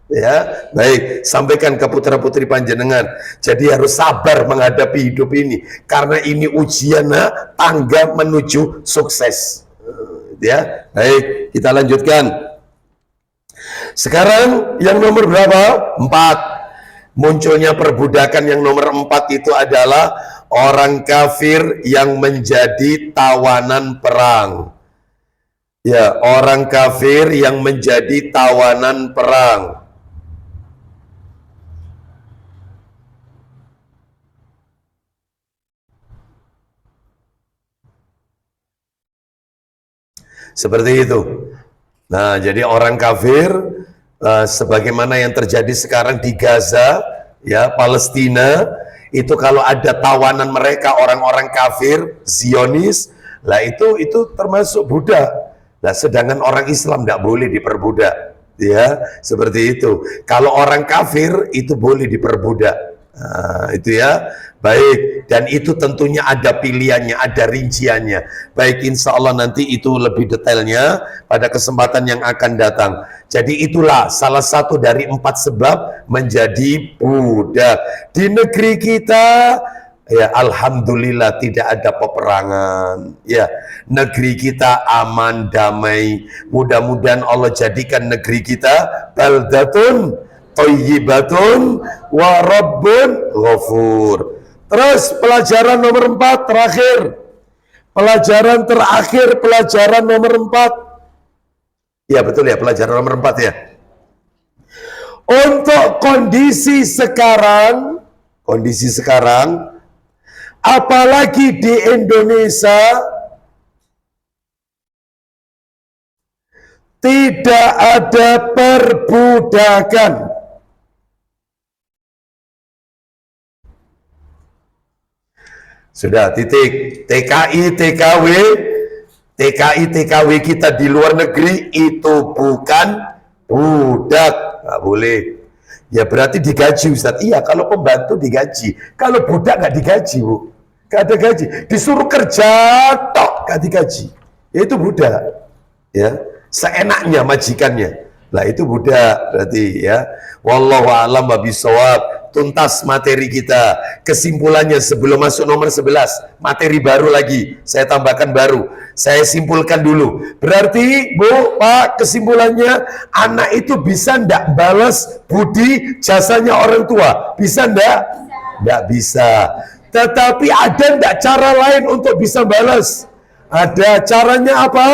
Ya, baik, sampaikan ke putra-putri panjenengan. Jadi harus sabar menghadapi hidup ini, karena ini ujian tangga menuju sukses. Ya, baik, kita lanjutkan. Sekarang yang nomor berapa? 4. Munculnya perbudakan yang nomor 4 itu adalah orang kafir yang menjadi tawanan perang. Ya, orang kafir yang menjadi tawanan perang. Seperti itu. Nah, jadi orang kafir sebagaimana yang terjadi sekarang di Gaza, ya, Palestina, itu kalau ada tawanan mereka orang-orang kafir, Zionis, lah itu termasuk budak. Nah, sedangkan orang Islam tidak boleh diperbudak, ya, seperti itu. Kalau orang kafir itu boleh diperbudak. Nah, itu ya, baik, dan itu tentunya ada pilihannya, ada rinciannya. Baik, insya Allah nanti itu lebih detailnya pada kesempatan yang akan datang. Jadi itulah salah satu dari 4 sebab menjadi budak. Di negeri kita, ya alhamdulillah tidak ada peperangan. Ya, negeri kita aman, damai. Mudah-mudahan Allah jadikan negeri kita baldatun thayyibatun wa rabbun ghafur. Terus pelajaran nomor 4 terakhir. Pelajaran terakhir, pelajaran nomor 4. Ya betul ya, pelajaran nomor 4 ya. Untuk kondisi sekarang, apalagi di Indonesia, tidak ada perbudakan. Sudah, titik. TKI, TKW kita di luar negeri itu bukan budak. Nggak boleh. Ya berarti digaji, Ustaz. Iya, kalau pembantu digaji. Kalau budak nggak digaji, Bu. Nggak ada gaji. Disuruh kerja, tok, nggak digaji. Ya itu budak. Ya, seenaknya majikannya. Lah itu budak berarti ya. Wallahu a'lam bishawab. tuntas materi kita. Kesimpulannya sebelum masuk nomor 11, materi baru lagi, saya tambahkan baru. Saya simpulkan dulu. Berarti, Bu, Pak, kesimpulannya, anak itu bisa ndak balas budi jasanya orang tua? Bisa ndak? Ndak bisa. Tetapi ada ndak cara lain untuk bisa balas? Ada. Caranya apa?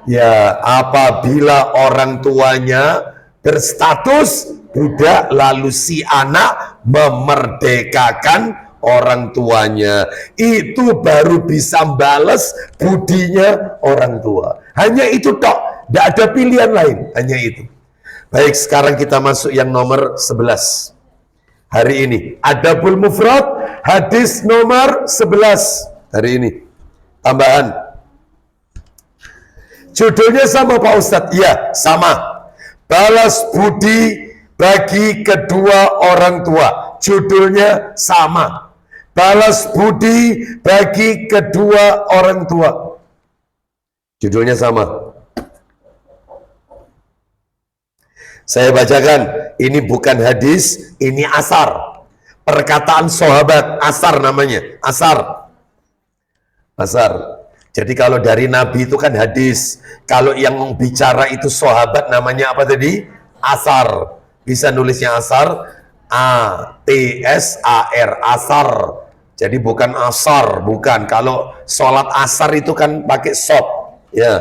Ya, apabila orang tuanya berstatus budak, lalu si anak memerdekakan orang tuanya, itu baru bisa balas budinya orang tua. Hanya itu tok, tidak ada pilihan lain, hanya itu. Baik, sekarang kita masuk yang nomor 11 hari ini. Adabul Mufrad, hadis nomor 11 hari ini. Tambahan. Judulnya sama Pak Ustadz? Iya, sama. Balas budi bagi kedua orang tua. Judulnya sama. Balas budi bagi kedua orang tua. Judulnya sama. Saya bacakan. Ini bukan hadis, ini asar. Perkataan sahabat, asar namanya. Asar. Asar. Jadi kalau dari Nabi itu kan hadis. Kalau yang bicara itu sahabat, namanya apa tadi? Asar. Bisa nulisnya asar. A-T-S-A-R. Asar. Jadi bukan asar, bukan. Kalau sholat asar itu kan pakai sod. Ya,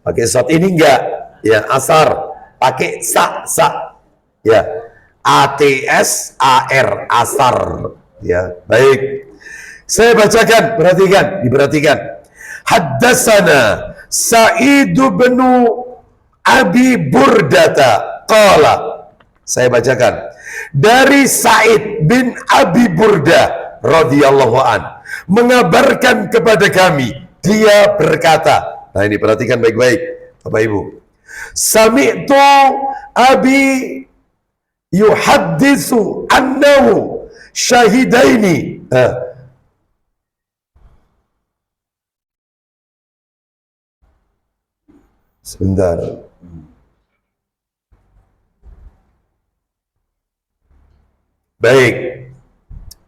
pakai sod. Ini enggak. Ya, asar. Pakai sa. Ya, A-T-S-A-R. Asar. Ya, baik. Saya bacakan, diperhatikan. Haddasana Sa'id bin Abi Burdata qala. Saya bacakan dari Sa'id bin Abi Burda radhiyallahu an, mengabarkan kepada kami, dia berkata. Nah, ini perhatikan baik-baik Bapak Ibu. Sami'tu Abi yuhaddisu annahu syahidaini. Sebentar. Baik.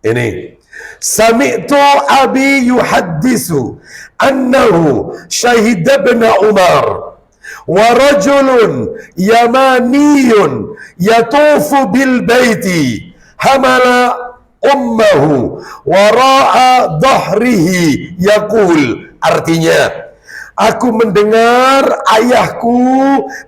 Ini. Sami'tu abi yuhaddisu annahu syahida bin Umar wa rajulun yamaniyun yatufu bil baiti hamala ummahu wara'a dhahrihi yaqul. Artinya, aku mendengar ayahku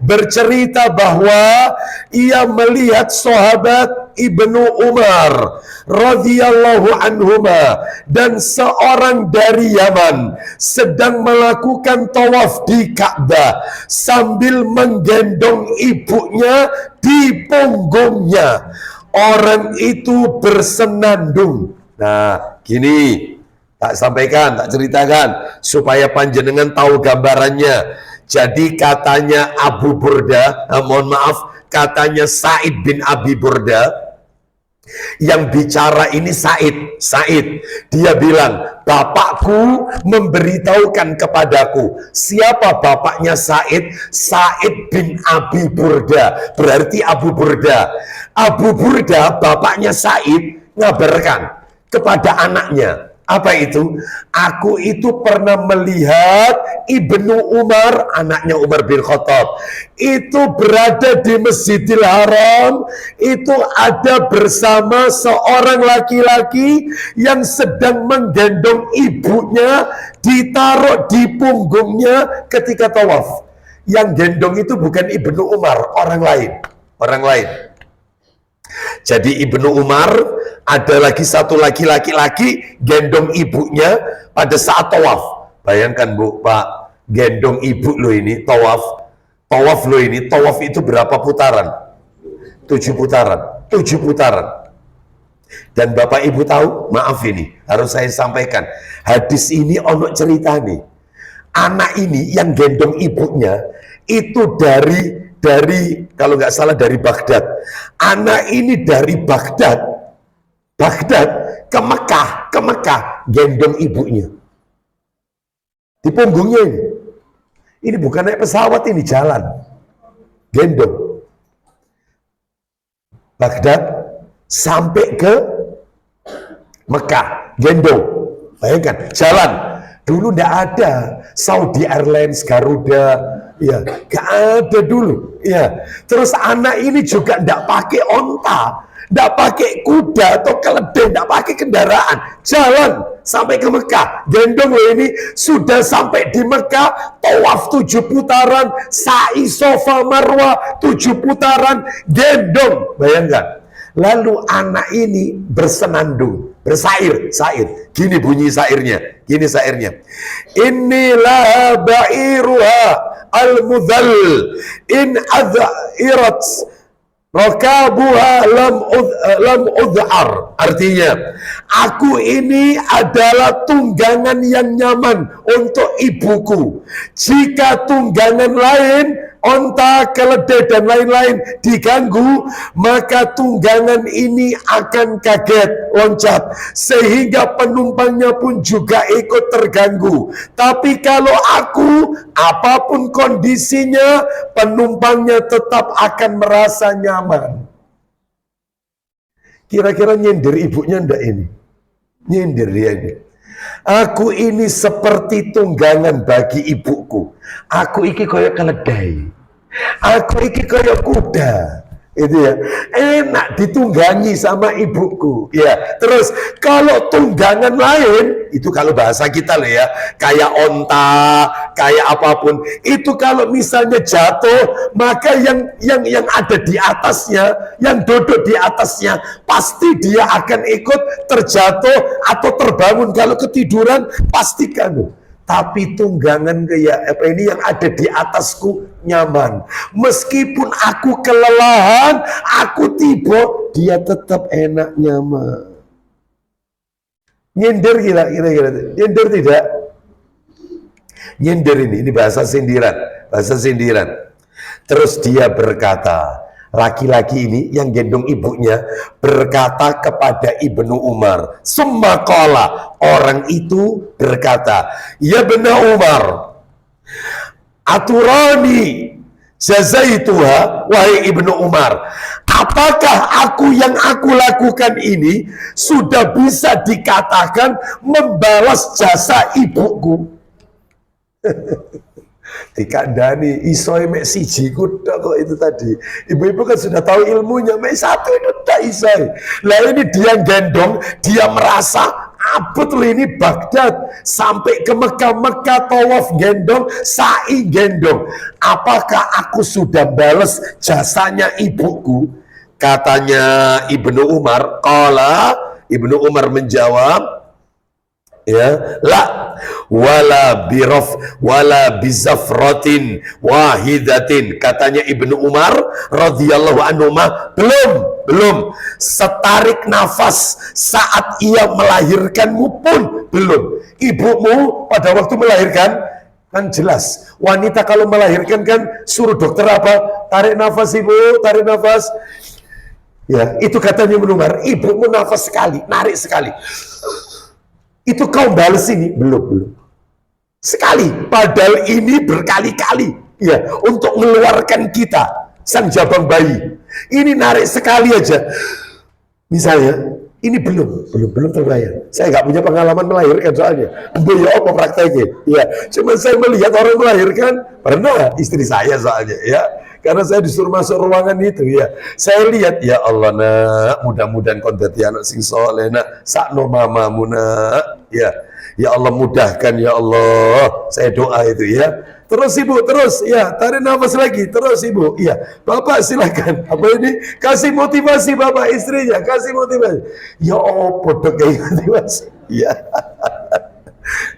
bercerita bahwa ia melihat sahabat Ibnu Umar radhiyallahu anhuma dan seorang dari Yaman sedang melakukan tawaf di Ka'bah sambil menggendong ibunya di punggungnya. Orang itu bersenandung. Nah, gini. Tak sampaikan, tak ceritakan supaya panjenengan tahu gambarannya. Jadi katanya Abu Burda, mohon maaf, katanya Sa'id bin Abi Burda, yang bicara ini Sa'id. Dia bilang, bapakku memberitahukan kepadaku. Siapa bapaknya Sa'id? Sa'id bin Abi Burda. Berarti Abu Burda. Abu Burda, bapaknya Sa'id, ngabarkan kepada anaknya. Apa itu? Aku itu pernah melihat Ibnu Umar, anaknya Umar bin Khattab, itu berada di Masjidil Haram, itu ada bersama seorang laki-laki yang sedang menggendong ibunya, ditaruh di punggungnya ketika tawaf. Yang gendong itu bukan Ibnu Umar, orang lain. Jadi Ibnu Umar ada lagi satu laki-laki gendong ibunya pada saat tawaf. Bayangkan Bu, Pak, gendong ibu lo ini tawaf lo ini, tawaf itu berapa putaran? 7 putaran. Dan Bapak Ibu tahu, maaf ini harus saya sampaikan, hadis ini ono cerita nih. Anak ini yang gendong ibunya itu dari kalau nggak salah dari Baghdad. Anak ini dari Baghdad ke Mekah gendong ibunya di punggungnya ini. Ini bukan naik pesawat, ini jalan gendong. Baghdad sampai ke Mekah, gendong. Bayangkan, jalan. Dulu ndak ada Saudi Airlines, Garuda, ya, gak ada dulu. Ya, terus anak ini juga ndak pakai onta, ndak pakai kuda atau keledai, ndak pakai kendaraan, jalan sampai ke Mekah. Gendong loh ini, sudah sampai di Mekah, tawaf 7 putaran, sa'i Safa Marwah 7 putaran, gendong. Bayangkan. Lalu anak ini bersenandung, bersair, sair. Gini bunyi sairnya, gini sairnya. Inilah ba'iruha al-mudhal in adha'irat rakabuha lam udhar. Artinya, aku ini adalah tunggangan yang nyaman untuk ibuku. Jika tunggangan lain, onta, keledai dan lain-lain diganggu, maka tunggangan ini akan kaget, loncat, sehingga penumpangnya pun juga ikut terganggu. Tapi kalau aku, apapun kondisinya, penumpangnya tetap akan merasa nyaman. Kira-kira nyindir ibunya ndak ini? Nyindir dia ini. Aku ini seperti tunggangan bagi ibuku. Aku iki koyo keledai. Aku iki koyo kuda. Itu ya. Enak ditunggangi sama ibuku. Ya. Terus kalau tunggangan lain, itu kalau bahasa kita loh ya, kayak onta, kayak apapun. Itu kalau misalnya jatuh, maka yang ada di atasnya, yang duduk di atasnya, pasti dia akan ikut terjatuh atau terbangun. Kalau ketiduran, pastikan. Tapi tunggangan kayak apa ini yang ada di atasku nyaman. Meskipun aku kelelahan, aku tiba, dia tetap enak nyaman. Nyindir kira-kira. Nyindir tidak? Nyindir ini bahasa sindiran, bahasa sindiran. Terus dia berkata, laki-laki ini yang gendong ibunya berkata kepada Ibnu Umar, semakola, orang itu berkata, ya Ibnu Umar, aturani jazaituha, wahai Ibnu Umar, apakah yang aku lakukan ini sudah bisa dikatakan membalas jasa ibuku? Dikandani isoi mek siji kuda kok itu tadi. Ibu-ibu kan sudah tahu ilmunya, mek satu itu tak isoi. Lah ini dia gendong, dia merasa abut ini Baghdad sampai ke Mekah tawaf gendong, sa'i gendong. Apakah aku sudah balas jasanya ibuku? Katanya Ibnu Umar, qala, Ibnu Umar menjawab, ya, la wala bizafratin wahidatin. Katanya Ibnu Umar radhiyallahu anhu, belum setarik nafas saat ia melahirkanmu pun belum. Ibumu pada waktu melahirkan kan jelas, wanita kalau melahirkan kan suruh dokter apa? Tarik nafas ibu, tarik nafas. Ya, itu katanya Ibnu Umar, ibumu nafas sekali, narik sekali. Itu kau balas ini? Belum. Sekali. Padahal ini berkali-kali. Ya, untuk mengeluarkan kita, sang jabang bayi. Ini narik sekali aja. Misalnya, ini belum terbayar. Saya nggak punya pengalaman melahirkan soalnya. Ya apa prakteknya? Ya, cuma saya melihat orang melahirkan, pernah istri saya soalnya. Ya, karena saya disuruh masuk ruangan itu ya. Saya lihat, ya Allah nak, mudah-mudahan kau dadi anak sing soleh nak, sakno mamamu nak. Ya Allah mudahkan ya Allah. Saya doa itu ya. Terus ibu, terus ya, tarik nafas lagi, terus ibu. Iya, bapak silakan. Apa ini? Kasih motivasi bapak istrinya, kasih motivasi. Ya Allah, bodoh kayak motivasi. Ya.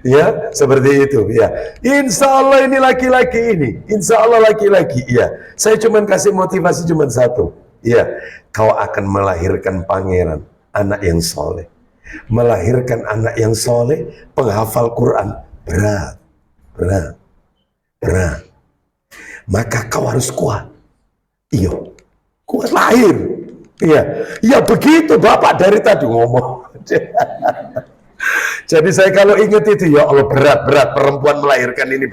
Ya, seperti itu ya. Insya Allah ini laki-laki ini, insya Allah laki-laki. Ya, saya cuma kasih motivasi cuma satu. Ya, kau akan melahirkan pangeran, anak yang soleh. Melahirkan anak yang soleh, penghafal Quran, berat. Maka kau harus kuat. Iya, kuat lahir. Iya, ya begitu bapak dari tadi ngomong. Jadi saya kalau ingat itu, ya Allah berat, perempuan melahirkan ini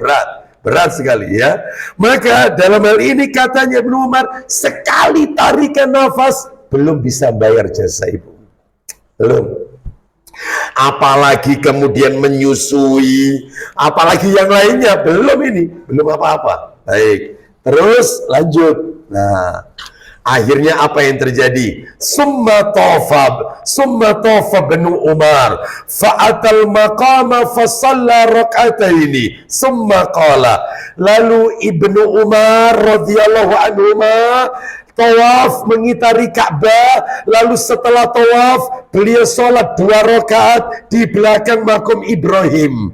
berat sekali ya. Maka dalam hal ini katanya Ibnu Umar, sekali tarikan nafas belum bisa bayar jasa ibu. Belum. Apalagi kemudian menyusui, apalagi yang lainnya, belum ini, belum apa-apa. Baik, terus lanjut. Nah, akhirnya apa yang terjadi? Summa tofa benu Umar fa'atal maqama fasalla rak'ataini summa qala. Lalu Ibnu Umar radhiyallahu anhuma tawaf mengitari Ka'bah, lalu setelah tawaf beliau sholat 2 rakaat di belakang makom Ibrahim,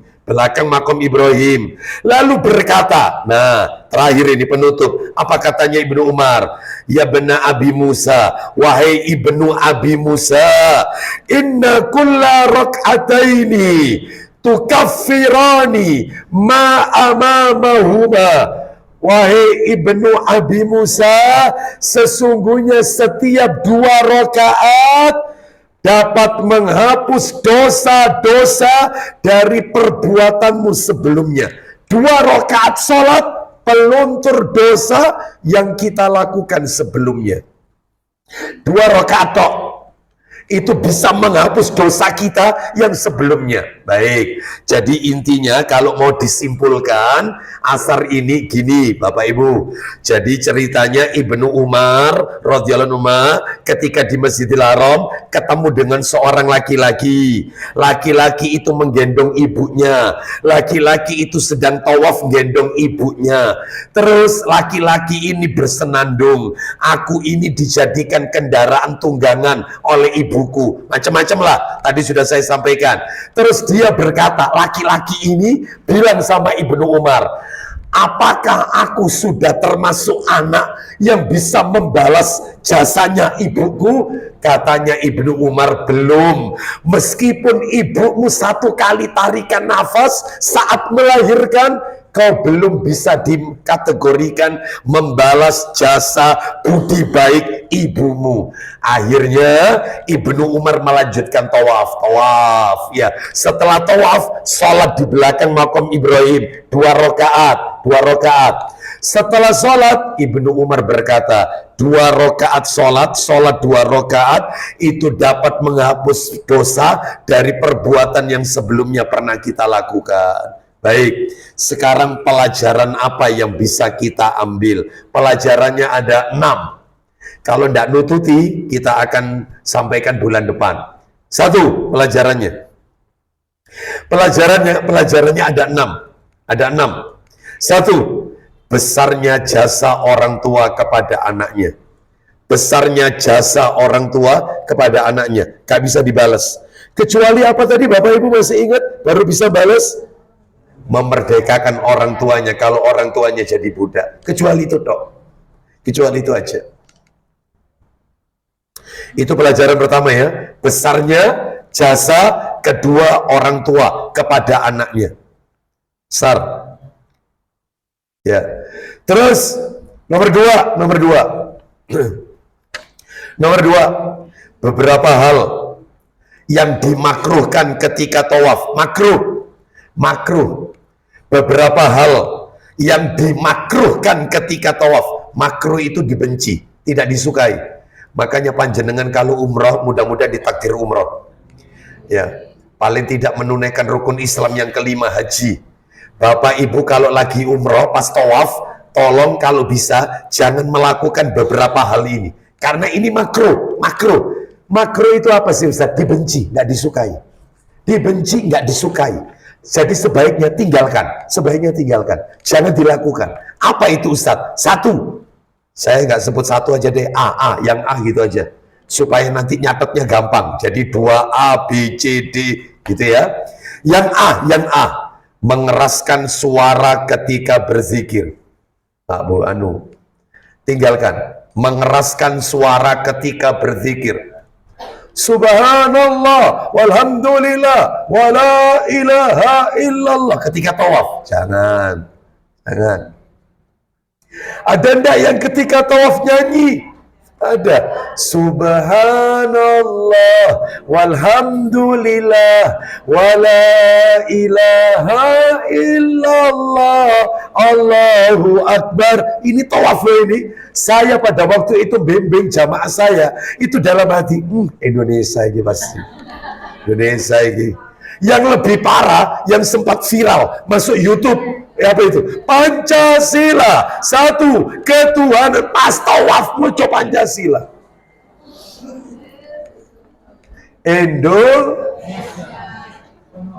lalu berkata, nah terakhir ini penutup, apa katanya Ibnu Umar? Ya bena Abi Musa, wahai Ibnu Abi Musa, inna kulla rak'ataini tukaffirani ma amamahuma. Wahai Ibnu Abi Musa, sesungguhnya setiap 2 rakaat dapat menghapus dosa-dosa dari perbuatanmu sebelumnya. 2 rakaat sholat peluntur dosa yang kita lakukan sebelumnya. 2 rakaat tok. Itu bisa menghapus dosa kita yang sebelumnya. Baik, jadi intinya kalau mau disimpulkan asar ini gini Bapak Ibu. Jadi ceritanya Ibnu Umar radhiyallahu anhu ketika di Masjidil Haram ketemu dengan seorang laki-laki. Laki-laki itu menggendong ibunya. Laki-laki itu sedang tawaf gendong ibunya. Terus laki-laki ini bersenandung, aku ini dijadikan kendaraan tunggangan oleh ibuku. Macam-macam lah, tadi sudah saya sampaikan. Terus dia berkata, laki-laki ini bilang sama Ibnu Umar, apakah aku sudah termasuk anak yang bisa membalas jasanya ibuku? Katanya Ibnu Umar, belum. Meskipun ibumu 1 kali tarikan nafas saat melahirkan, kau belum bisa dikategorikan membalas jasa budi baik ibumu. Akhirnya Ibnu Umar melanjutkan tawaf. Ya, setelah tawaf, sholat di belakang makom Ibrahim 2 rakaat. Setelah sholat, Ibnu Umar berkata, 2 rakaat sholat 2 rakaat itu dapat menghapus dosa dari perbuatan yang sebelumnya pernah kita lakukan. Baik, sekarang pelajaran apa yang bisa kita ambil? Pelajarannya ada 6. Kalau tidak nututi, kita akan sampaikan bulan depan. 1, pelajarannya. Pelajarannya ada 6. Ada 6. 1, besarnya jasa orang tua kepada anaknya. Besarnya jasa orang tua kepada anaknya. Gak bisa dibalas. Kecuali apa tadi Bapak Ibu masih ingat? Baru bisa balas? Memerdekakan orang tuanya kalau orang tuanya jadi budak. Kecuali itu dok. Kecuali itu aja. Itu pelajaran pertama ya. Besarnya jasa kedua orang tua kepada anaknya. Besar. Ya. Terus nomor dua, beberapa hal yang dimakruhkan ketika tawaf. Makruh. Beberapa hal yang dimakruhkan ketika tawaf. Makruh itu dibenci, tidak disukai. Makanya panjenengan kalau umroh, mudah-mudahan ditakdir umroh. Ya, paling tidak menunaikan rukun Islam yang kelima, haji. Bapak Ibu kalau lagi umroh pas tawaf, tolong kalau bisa jangan melakukan beberapa hal ini. Karena ini makruh. Makruh itu apa sih Ustaz? Dibenci, nggak disukai. Dibenci, nggak disukai. Jadi sebaiknya tinggalkan. Jangan dilakukan. Apa itu Ustaz? 1. Saya nggak sebut 1 aja deh. Yang A gitu aja. Supaya nanti nyatetnya gampang. Jadi 2A, B, C, D gitu ya. Yang A. Mengeraskan suara ketika berzikir. Pak Bu Anu. Tinggalkan. Mengeraskan suara ketika berzikir. Subhanallah walhamdulillah wala ilaha illallah ketika tawaf. Jangan. Ada enggak yang ketika tawaf nyanyi? Ada. Subhanallah walhamdulillah wala ilaha illallah Allahu akbar. Ini tawaf ini. Saya pada waktu itu bimbing jamaah saya, itu dalam hati, Indonesia ini pasti. Indonesia ini. Yang lebih parah, yang sempat viral masuk YouTube, apa itu? Pancasila, satu ketuhanan, pas tawaf muncul Pancasila.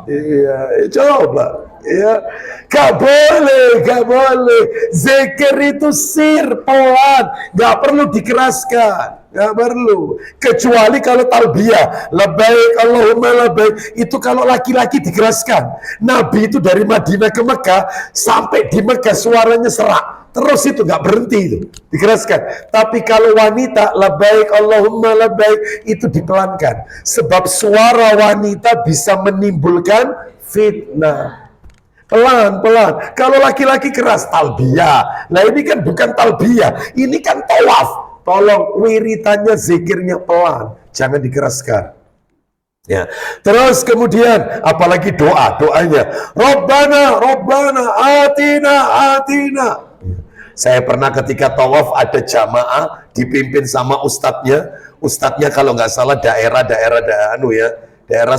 Iya, coba. Ya, gak boleh. Zikir itu sir, pelan, gak perlu dikeraskan, gak perlu. Kecuali kalau talbiyah, labbaik Allahumma labbaik, itu kalau laki-laki dikeraskan. Nabi itu dari Madinah ke Mekah, sampai di Mekah suaranya serak. Terus itu gak berhenti itu, dikeraskan. Tapi kalau wanita, labbaik Allahumma labbaik, itu dipelankan. Sebab suara wanita bisa menimbulkan fitnah. Pelan-pelan. Kalau laki-laki keras, talbiyah. Nah ini kan bukan talbiyah, ini kan tawaf. Tolong wiritannya, zikirnya pelan, jangan dikeraskan. Ya. Terus kemudian apalagi doanya, Robbana, atina. Saya pernah ketika tawaf ada jamaah dipimpin sama ustadznya. Ustadznya kalau nggak salah daerah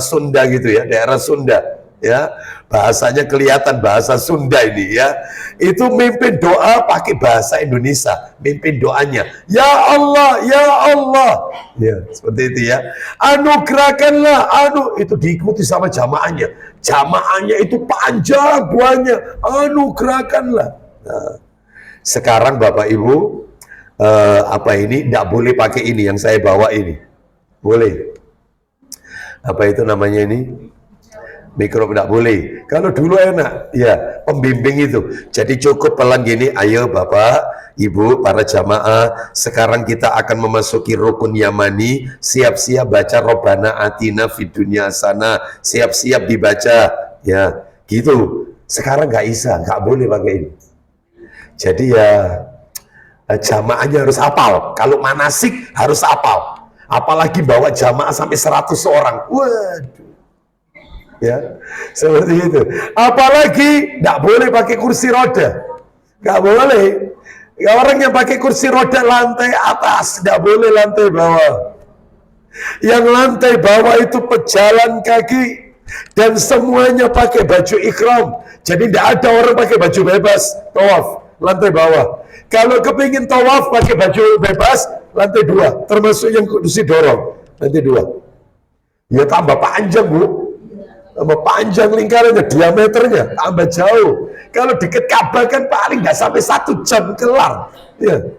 Sunda gitu ya, daerah Sunda. Ya, bahasanya kelihatan bahasa Sunda ini ya. Itu mimpin doa pakai bahasa Indonesia, mimpin doanya. Ya Allah, ya seperti itu ya. Anugerahkanlah, itu diikuti sama jamaahnya. Jamaahnya itu panjang banyak, anugerahkanlah. Nah, sekarang Bapak Ibu, tidak boleh pakai ini yang saya bawa ini. Boleh? Apa itu namanya ini? Mikro tidak boleh. Kalau dulu enak, ya pembimbing itu. Jadi cukup pelan gini, ayo Bapak, Ibu, para jamaah, sekarang kita akan memasuki rukun Yamani, siap-siap baca Robbana Atina fid dunya hasanah, siap-siap dibaca, ya gitu. Sekarang nggak boleh pakai ini. Jadi ya jamaahnya harus hafal. Kalau manasik harus hafal. Apalagi bawa jamaah sampai 100 orang. Waduh. Ya, seperti itu. Apalagi tidak boleh pakai kursi roda, nggak boleh. Orang yang pakai kursi roda lantai atas, tidak boleh lantai bawah. Yang lantai bawah itu pejalan kaki dan semuanya pakai baju ikhram. Jadi tidak ada orang pakai baju bebas tawaf lantai bawah. Kalau kepingin tawaf pakai baju bebas lantai 2, termasuk yang kursi dorong lantai 2. Ya tambah panjang Bu. Tambah panjang lingkarannya, diameternya tambah jauh. Kalau deket Ka'bah kan paling nggak sampai 1 jam kelar. Ya.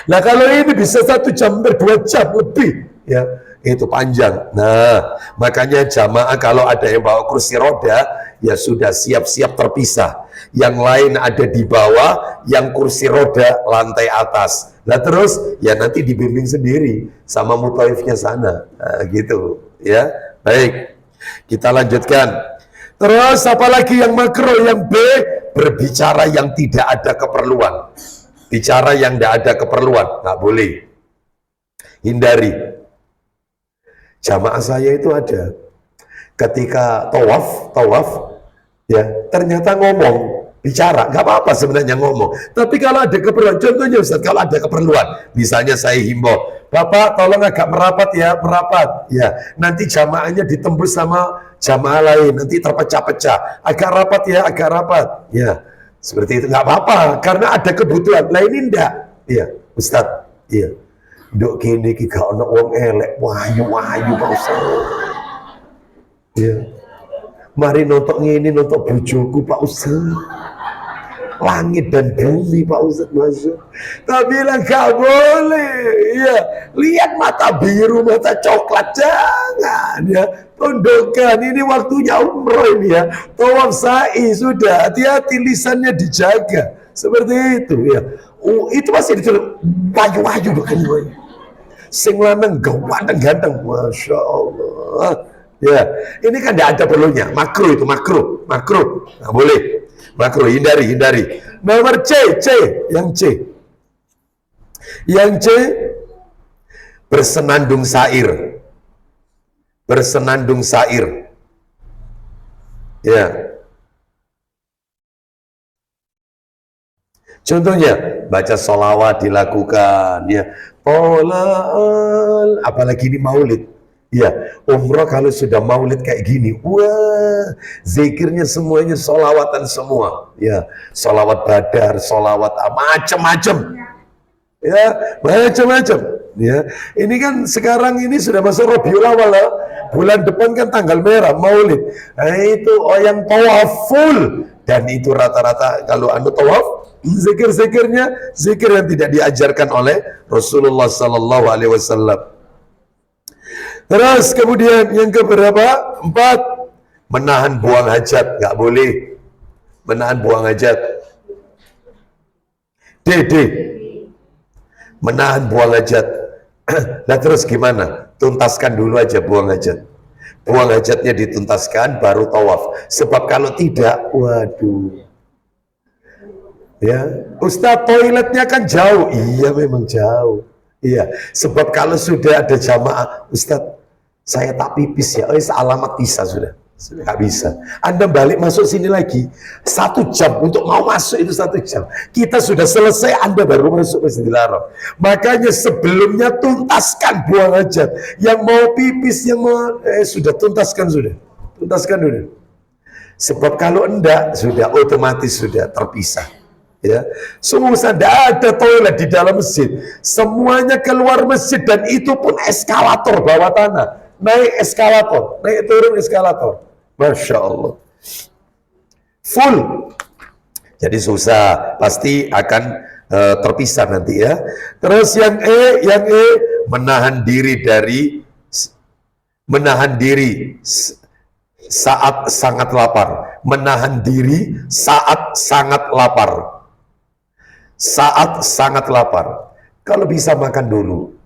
Nah kalau ini bisa 1 jam, 2 jam lebih. Ya, itu panjang. Nah, makanya jamaah kalau ada yang bawa kursi roda, ya sudah siap-siap terpisah. Yang lain ada di bawah, yang kursi roda lantai atas. Nah terus, ya nanti dibimbing sendiri sama mutaifnya sana. Nah, gitu. Ya, baik. Kita lanjutkan. Terus apalagi yang makro, yang B, berbicara yang tidak ada keperluan. Bicara yang tidak ada keperluan, nggak boleh. Hindari. Jamaah saya itu ada. Ketika tawaf, ya ternyata ngomong, bicara, nggak apa-apa sebenarnya ngomong. Tapi kalau ada keperluan, contohnya Ustaz, kalau ada keperluan, misalnya saya himbau, Bapak tolong agak merapat ya, nanti jamaahnya ditembus sama jamaah lain, nanti terpecah-pecah, agak rapat ya, seperti itu, nggak apa-apa, karena ada kebutuhan. Nah ini enggak, ya Ustaz, iya, dok kini gak ono wong elek, wayu Pak Ustaz, ya, mari nonton ini, nonton bojoku Pak Ustaz, langit dan bumi Pak Ustadz masuk. Tak bilang gak boleh. Ya, lihat mata biru, mata coklat, jangan ya. Tundukkan, ini waktunya umroh ini ya. Tawaf sa'i sudah, hati-hati lisannya dijaga. Seperti itu ya. Itu masih ditulis wayu-wayu bukan wayu. Sing lanang ganteng, masya Allah. Ya, ini kan tidak ada perlunya. Makruh itu makruh. Nggak boleh. Makruh, hindari. Nomor yang C bersenandung sair. Ya. Contohnya, baca sholawat dilakukan, ya. Apalagi ini maulid. Ya, umroh kalau sudah maulid kayak gini, wah, zikirnya semuanya sholawatan semua. Ya, sholawat badar, sholawat macam-macam. Ya, macam-macam. Ya, ini kan sekarang ini sudah masuk Rabiul Awal, ya. Bulan depan kan tanggal merah, maulid. Nah, itu yang tawaf full. Dan itu rata-rata kalau anu tawaf, zikir-zikirnya zikir yang tidak diajarkan oleh Rasulullah Sallallahu Alaihi Wasallam. Terus kemudian yang keberapa? 4, menahan buang hajat, nggak boleh menahan buang hajat. D, menahan buang hajat. Nah terus gimana? Tuntaskan dulu aja buang hajat. Buang hajatnya dituntaskan, baru tawaf. Sebab kalau tidak, waduh. Ya, Ustadz toiletnya kan jauh. Iya memang jauh. Iya, sebab kalau sudah ada jamaah, Ustadz saya tak pipis ya, alamat bisa sudah nggak bisa. Anda balik masuk sini lagi 1 jam untuk mau masuk itu 1 jam. Kita sudah selesai, Anda baru masuk Masjidil Haram. Makanya sebelumnya tuntaskan buang hajat. Yang mau pipis, yang mau sudah tuntaskan dulu. Sebab kalau enggak sudah otomatis sudah terpisah. Ya, semua tidak ada toilet di dalam masjid. Semuanya keluar masjid dan itu pun eskalator bawah tanah. Naik eskalator, naik turun eskalator. Masya Allah. Full. Jadi susah, pasti akan terpisah nanti ya. Terus yang E, menahan diri saat sangat lapar. Menahan diri saat sangat lapar. Saat sangat lapar. Kalau bisa makan dulu.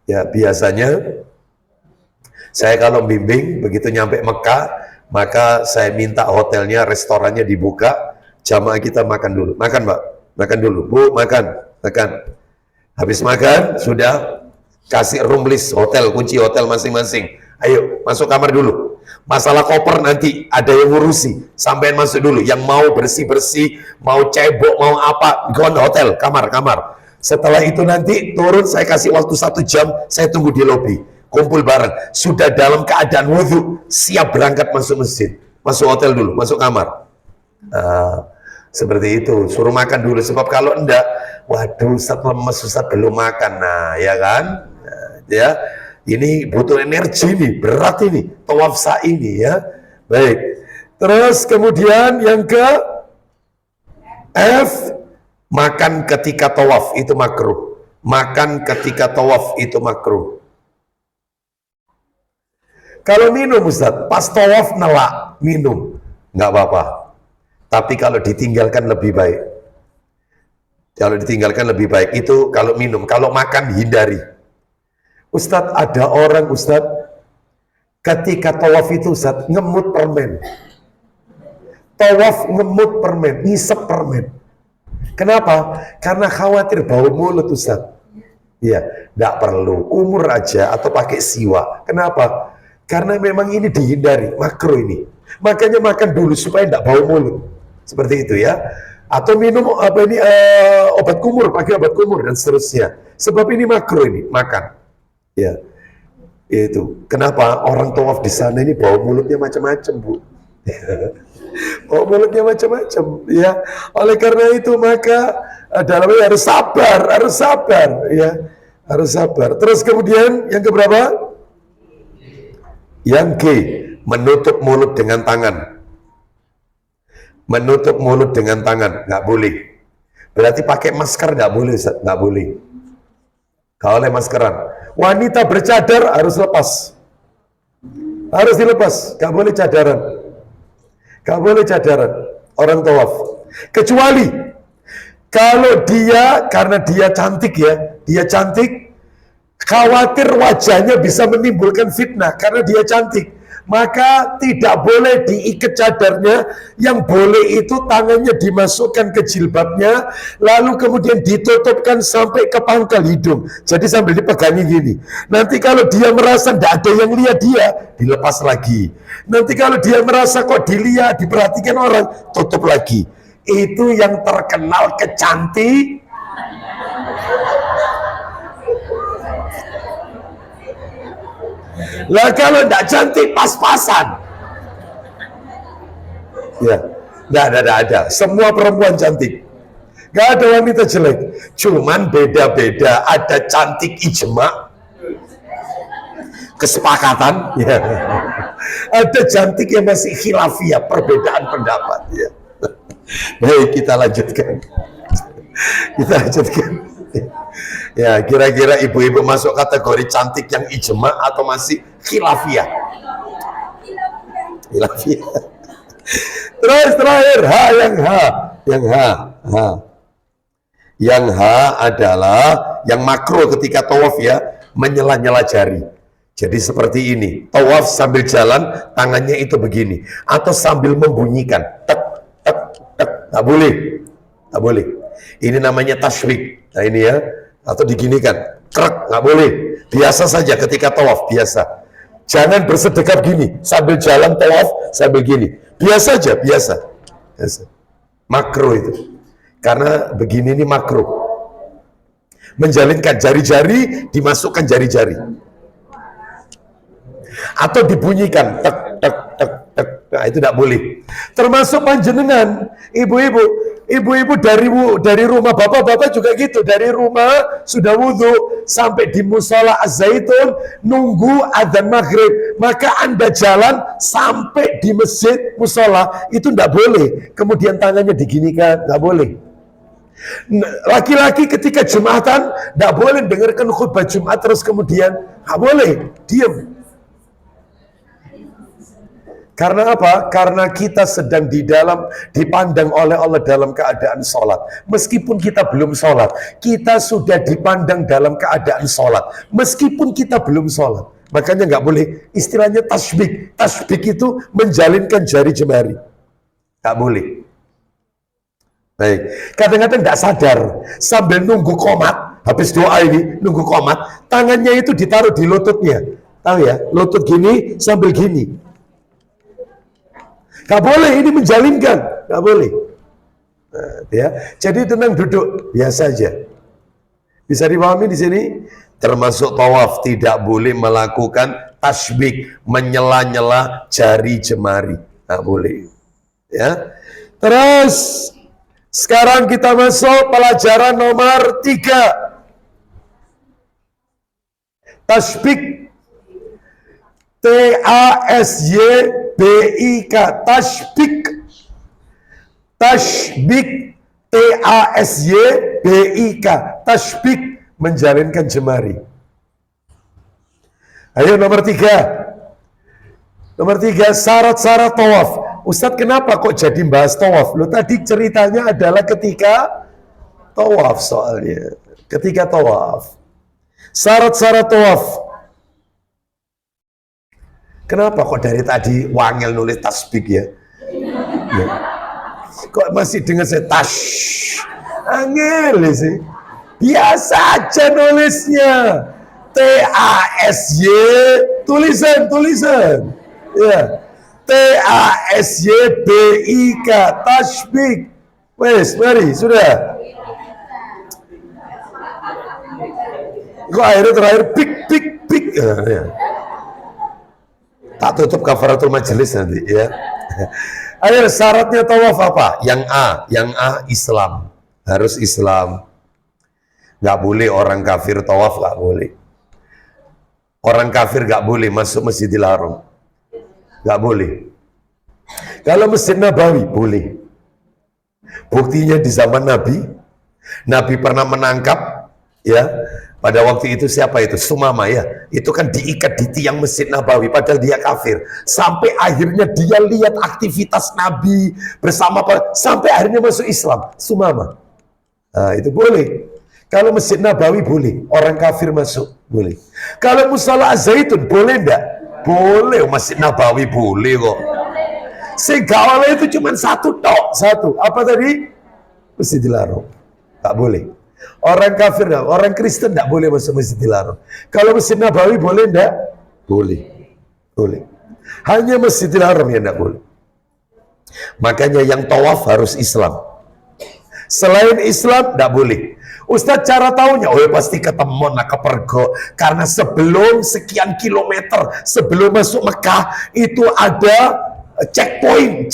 Ya biasanya saya kalau bimbing, begitu nyampe Mekah, maka saya minta hotelnya, restorannya dibuka, jamaah kita makan dulu. Makan Mbak, makan dulu. Bu, makan. Habis makan, sudah kasih room list hotel, kunci hotel masing-masing. Ayo, masuk kamar dulu. Masalah koper nanti ada yang ngurusi. Sampean masuk dulu. Yang mau bersih-bersih, mau cebok, mau apa, go on hotel, kamar. Setelah itu nanti turun, saya kasih waktu 1 jam, saya tunggu di lobi. Kumpul bareng, sudah dalam keadaan wudhu, siap berangkat masuk masjid, masuk hotel dulu, masuk kamar. Seperti itu, suruh makan dulu, sebab kalau enggak, waduh, Ustaz lemes, Ustaz belum makan, nah ya kan, ya, ini butuh energi nih, berat ini, tawaf sa'i ini ya, baik. Terus kemudian yang ke F, makan ketika tawaf itu makruh, makan ketika tawaf itu makruh. Kalau minum Ustaz, pas tawaf nelak, minum, nggak apa-apa. Tapi kalau ditinggalkan lebih baik. Kalau ditinggalkan lebih baik, itu kalau minum. Kalau makan, hindari. Ustaz, ada orang Ustaz, ketika tawaf itu Ustaz, ngemut permen. Tawaf ngemut permen, ngisep permen. Kenapa? Karena khawatir bau mulut Ustaz. Iya, nggak perlu, kumur aja atau pakai siwak. Kenapa? Karena memang ini dihindari, makruh ini. Makanya makan dulu supaya tidak bau mulut. Seperti itu ya. Atau minum obat kumur, pakai obat kumur dan seterusnya. Sebab ini makruh ini, makan. Ya. Itu. Kenapa orang tawaf di sana ini bau mulutnya macam-macam, Bu. Bau mulutnya macam-macam, ya. Oleh karena itu maka dalamnya harus sabar, ya. Harus sabar. Terus kemudian yang keberapa? Yang G, menutup mulut dengan tangan. Menutup mulut dengan tangan, nggak boleh. Berarti pakai masker nggak boleh, nggak boleh. Kalau oleh maskeran. Wanita bercadar harus lepas. Harus dilepas, nggak boleh cadaran. Nggak boleh cadaran. Orang tawaf. Kecuali kalau dia, karena dia cantik ya, dia cantik, khawatir wajahnya bisa menimbulkan fitnah karena dia cantik, maka tidak boleh diikat cadarnya. Yang boleh itu tangannya dimasukkan ke jilbabnya, lalu kemudian ditutupkan sampai ke pangkal hidung, jadi sambil dipegangi gini. Nanti kalau dia merasa tidak ada yang lihat dia, dilepas lagi. Nanti kalau dia merasa kok dilihat, diperhatikan orang, tutup lagi. itu yang terkenal kecantik. Lah kalau tidak cantik pas-pasan. Ya, tidak ada. Semua perempuan cantik. Gak ada wanita jelek. Cuman beda-beda. Ada cantik ijma, kesepakatan. Ya. Ada cantik yang masih khilafiyah, perbedaan pendapat. Ya. Baik, kita lanjutkan. Ya, kira-kira ibu-ibu masuk kategori cantik yang ijma atau masih khilafiyah? Khilafiyah. Terus terakhir yang H adalah yang makro ketika tawaf ya, menyela-nyela jari. Jadi seperti ini, tawaf sambil jalan tangannya itu begini, atau sambil membunyikan tek tek tek, nggak boleh. Ini namanya tasybik. Nah ini ya, atau diginikan, krek, nggak boleh. Biasa saja ketika tawaf, biasa. Jangan bersedekap gini sambil jalan tawaf sambil gini. Biasa aja, biasa. Makro itu. Karena begini ini makro. Menjalinkan jari-jari, dimasukkan jari-jari. Atau dibunyikan tek tek tek tek. Nah, itu tidak boleh. Termasuk panjenengan, ibu-ibu dari rumah bapak-bapak juga gitu. Dari rumah sudah wudhu sampai di musola Az-Zaitun nunggu adzan maghrib. Maka Anda jalan sampai di masjid musola itu tidak boleh. Kemudian tangannya diginikan, tidak boleh. Laki-laki ketika Jumatan tidak boleh dengarkan khutbah Jumat terus kemudian tidak boleh, diam. Karena apa? Karena kita sedang dipandang oleh Allah dalam keadaan sholat. Meskipun kita belum sholat, kita sudah dipandang dalam keadaan sholat. Meskipun kita belum sholat. Makanya nggak boleh, istilahnya tasybik. Tasybik itu menjalinkan jari jemari. Nggak boleh. Baik, kadang-kadang tidak sadar, sambil nunggu qomat, habis doa ini, nunggu qomat, tangannya itu ditaruh di lututnya. Tahu ya, lutut gini, sambil gini. Gak boleh, ini menjalinkan, gak boleh. Nah, ya. Jadi tenang duduk, biasa aja. Bisa dipahami di sini? Termasuk tawaf tidak boleh melakukan tasybik, menyela-nyela jari jemari, gak boleh. Ya. Terus sekarang kita masuk pelajaran nomor 3. Tasybik. Tasybik. Tasybik. Tasybik. Tasybik, menjalinkan jemari. Ayo nomor 3. Nomor 3, syarat-syarat tawaf. Ustadz, kenapa kok jadi bahas tawaf? Loh, tadi ceritanya adalah ketika tawaf soalnya. Ketika tawaf. Syarat-syarat tawaf. Kenapa kok dari tadi wangel nulis tasbik ya? Ya. Kok masih dengar saya angel sih? Biasa aja nulisnya. TASY, tulisan. Ya. TASYBIK, tasybik. Wes, mari, sudah. Kok akhirnya terakhir pik. Ya. Tak tutup kafaratul majelis nanti ya. Ayo, syaratnya tawaf apa? Yang A Islam. Harus Islam. Nggak boleh orang kafir tawaf, nggak boleh. Orang kafir nggak boleh masuk Masjidil Haram. Nggak boleh. Kalau Masjid Nabawi boleh. Buktinya di zaman Nabi pernah menangkap ya. Pada waktu itu siapa itu? Sumama ya. Itu kan diikat di tiang Masjid Nabawi padahal dia kafir. Sampai akhirnya dia lihat aktivitas Nabi bersama sampai akhirnya masuk Islam. Sumama. Nah, itu boleh. Kalau Masjid Nabawi boleh, orang kafir masuk boleh. Kalau Musola Az-Zaitun boleh enggak? Boleh. Masjid Nabawi boleh kok. Segala itu cuma satu. Apa tadi? Masjidil Haram. Tak boleh. Orang kafir, orang Kristen tidak boleh masuk Masjidil Haram. Kalau Masjid Nabawi boleh tidak? Boleh. Hanya Masjidil Haram yang tidak boleh. Makanya yang tawaf harus Islam. Selain Islam, tidak boleh. Ustadz cara tahunya, oh ya pasti ketemu nak kepergok. Karena sebelum sekian kilometer, sebelum masuk Mekah, itu ada checkpoint.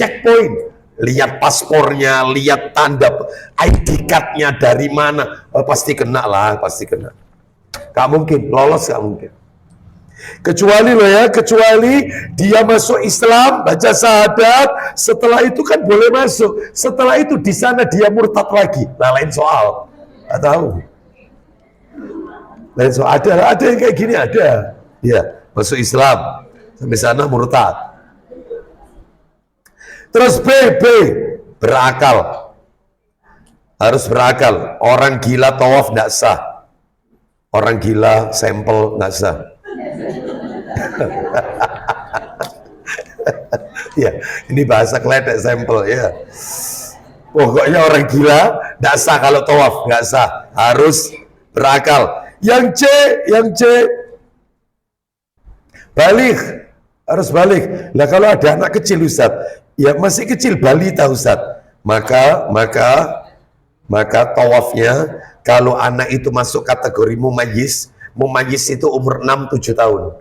Lihat paspornya, lihat tanda ID card-nya dari mana. Oh, pasti kena lah, pasti kena. Gak mungkin, lolos gak mungkin. Kecuali dia masuk Islam, baca syahadat, setelah itu kan boleh masuk. Setelah itu di sana dia murtad lagi. Nah, lain soal. Nggak tahu. Lain soal. Ada yang kayak gini ada. Ya, masuk Islam, sampai sana murtad. Terus B, berakal. Harus berakal. Orang gila tawaf nggak sah. Orang gila sampel nggak sah. Ya, ini bahasa kletek sampel ya. Pokoknya orang gila nggak sah kalau tawaf, nggak sah, harus berakal. Yang C balik, harus balik. Lah kalau ada anak kecil Ustaz, ya masih kecil balita Ustaz, maka tawafnya kalau anak itu masuk kategori mumayyiz itu umur 6-7 tahun.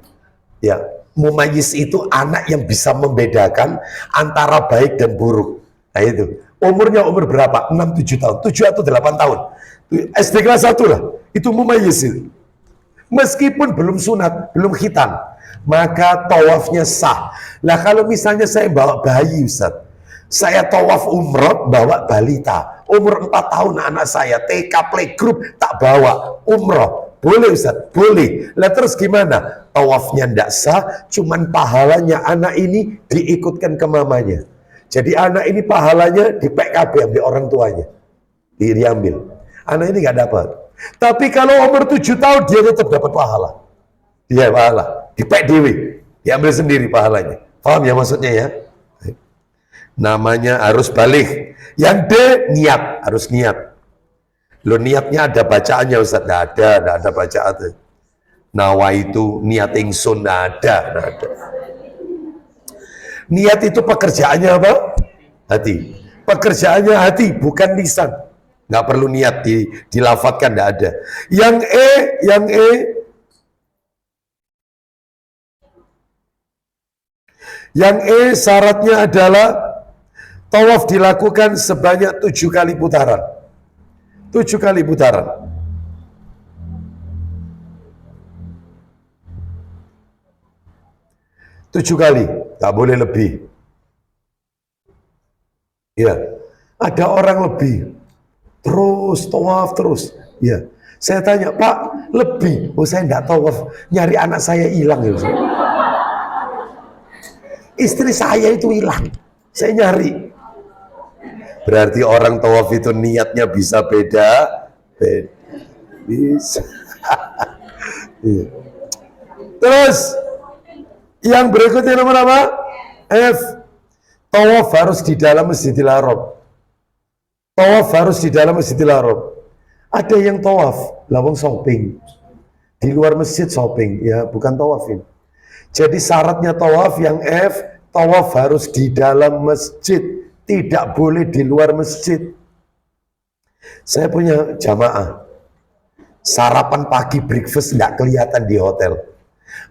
Ya, mumayyiz itu anak yang bisa membedakan antara baik dan buruk. Nah itu, umurnya umur berapa? 6-7 tahun, 7 atau 8 tahun. SD kelas 1 lah, itu mumayyiz itu. Meskipun belum sunat, belum khitan, maka tawafnya sah. Lah kalau misalnya saya bawa bayi Ustaz, saya tawaf umroh bawa balita, umur 4 tahun anak saya, TK playgroup tak bawa umroh. Boleh Ustaz? Boleh. Lah terus gimana? Tawafnya ndak sah, cuman pahalanya anak ini diikutkan ke mamanya. Jadi anak ini pahalanya di PKB ambil orang tuanya. Diambil. Anak ini nggak dapat. Tapi kalau umur 7 tahun dia tetap dapat pahala. Dia pahala. Di PKB. Diambil sendiri pahalanya. Paham ya maksudnya ya? Namanya harus balik. Yang D, niat. Harus niat. Lo niatnya ada bacaannya Ustaz? Nggak ada bacaan. Nawa itu niat ingsun, nggak ada. Niat itu pekerjaannya apa? Hati. Pekerjaannya hati, bukan lisan. Nggak perlu niat dilafatkan, nggak ada. Yang E syaratnya adalah tawaf dilakukan sebanyak 7 kali putaran. 7 kali putaran. Tujuh kali, tak boleh lebih. Ya, ada orang lebih, terus tawaf terus. Ya, saya tanya Pak, lebih? Oh saya nggak tawaf, nyari anak saya hilang ya. Istri saya itu hilang, saya nyari. Berarti orang tawaf itu niatnya bisa beda. Bisa. Iya. Terus yang berikutnya nomor apa? F. Tawaf harus di dalam Masjidil Haram. Tawaf harus di dalam Masjidil Haram. Ada yang tawaf, lawang shopping. Di luar masjid shopping, ya bukan tawafin. Jadi syaratnya tawaf yang F, tawaf harus di dalam masjid. Tidak boleh di luar masjid. Saya punya jamaah. Sarapan pagi breakfast nggak kelihatan di hotel.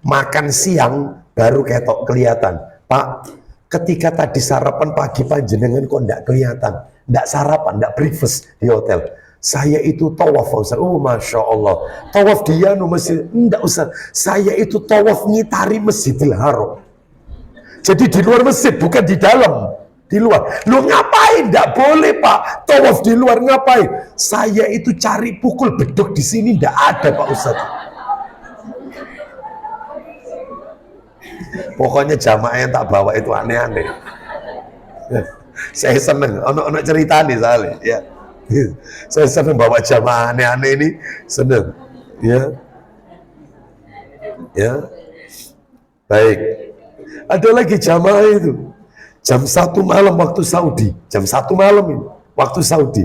Makan siang baru ketok kelihatan. Pak, ketika tadi sarapan pagi panjenengan kok nggak kelihatan. Nggak sarapan, nggak breakfast di hotel. Saya itu tawaf Ustaz. Oh Masya Allah. Tawaf dia no masjid. Enggak Ustaz. Saya itu tawaf ngitari Masjidil Haram. Jadi di luar masjid, bukan di dalam. Di luar. Lu ngapain? Nggak boleh Pak. Tawaf di luar ngapain? Saya itu cari pukul beduk di sini nggak ada Pak Ustadz. Pokoknya jamaah yang tak bawa itu aneh-aneh. Saya seneng. Ono cerita nih soalnya. Ya. Saya seneng bawa jamaah aneh-aneh ini. Seneng. Ya. Ya. Baik. Ada lagi jamaah itu. Jam 1 malam waktu Saudi, jam 1 malam ini, waktu Saudi.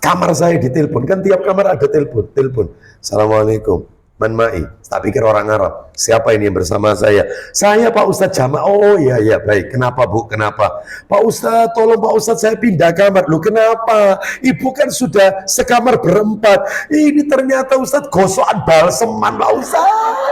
Kamar saya ditelepon, kan tiap kamar ada telepon. Assalamualaikum. Manmai. Tak pikir orang Arab. Siapa ini yang bersama saya? Saya Pak Ustadz jamaah. Oh iya, iya, baik. Kenapa Bu? Kenapa? Pak Ustadz, tolong Pak Ustadz saya pindah kamar. Loh kenapa? Ibu kan sudah sekamar berempat. Ini ternyata Ustadz gosokan balseman Pak Ustadz.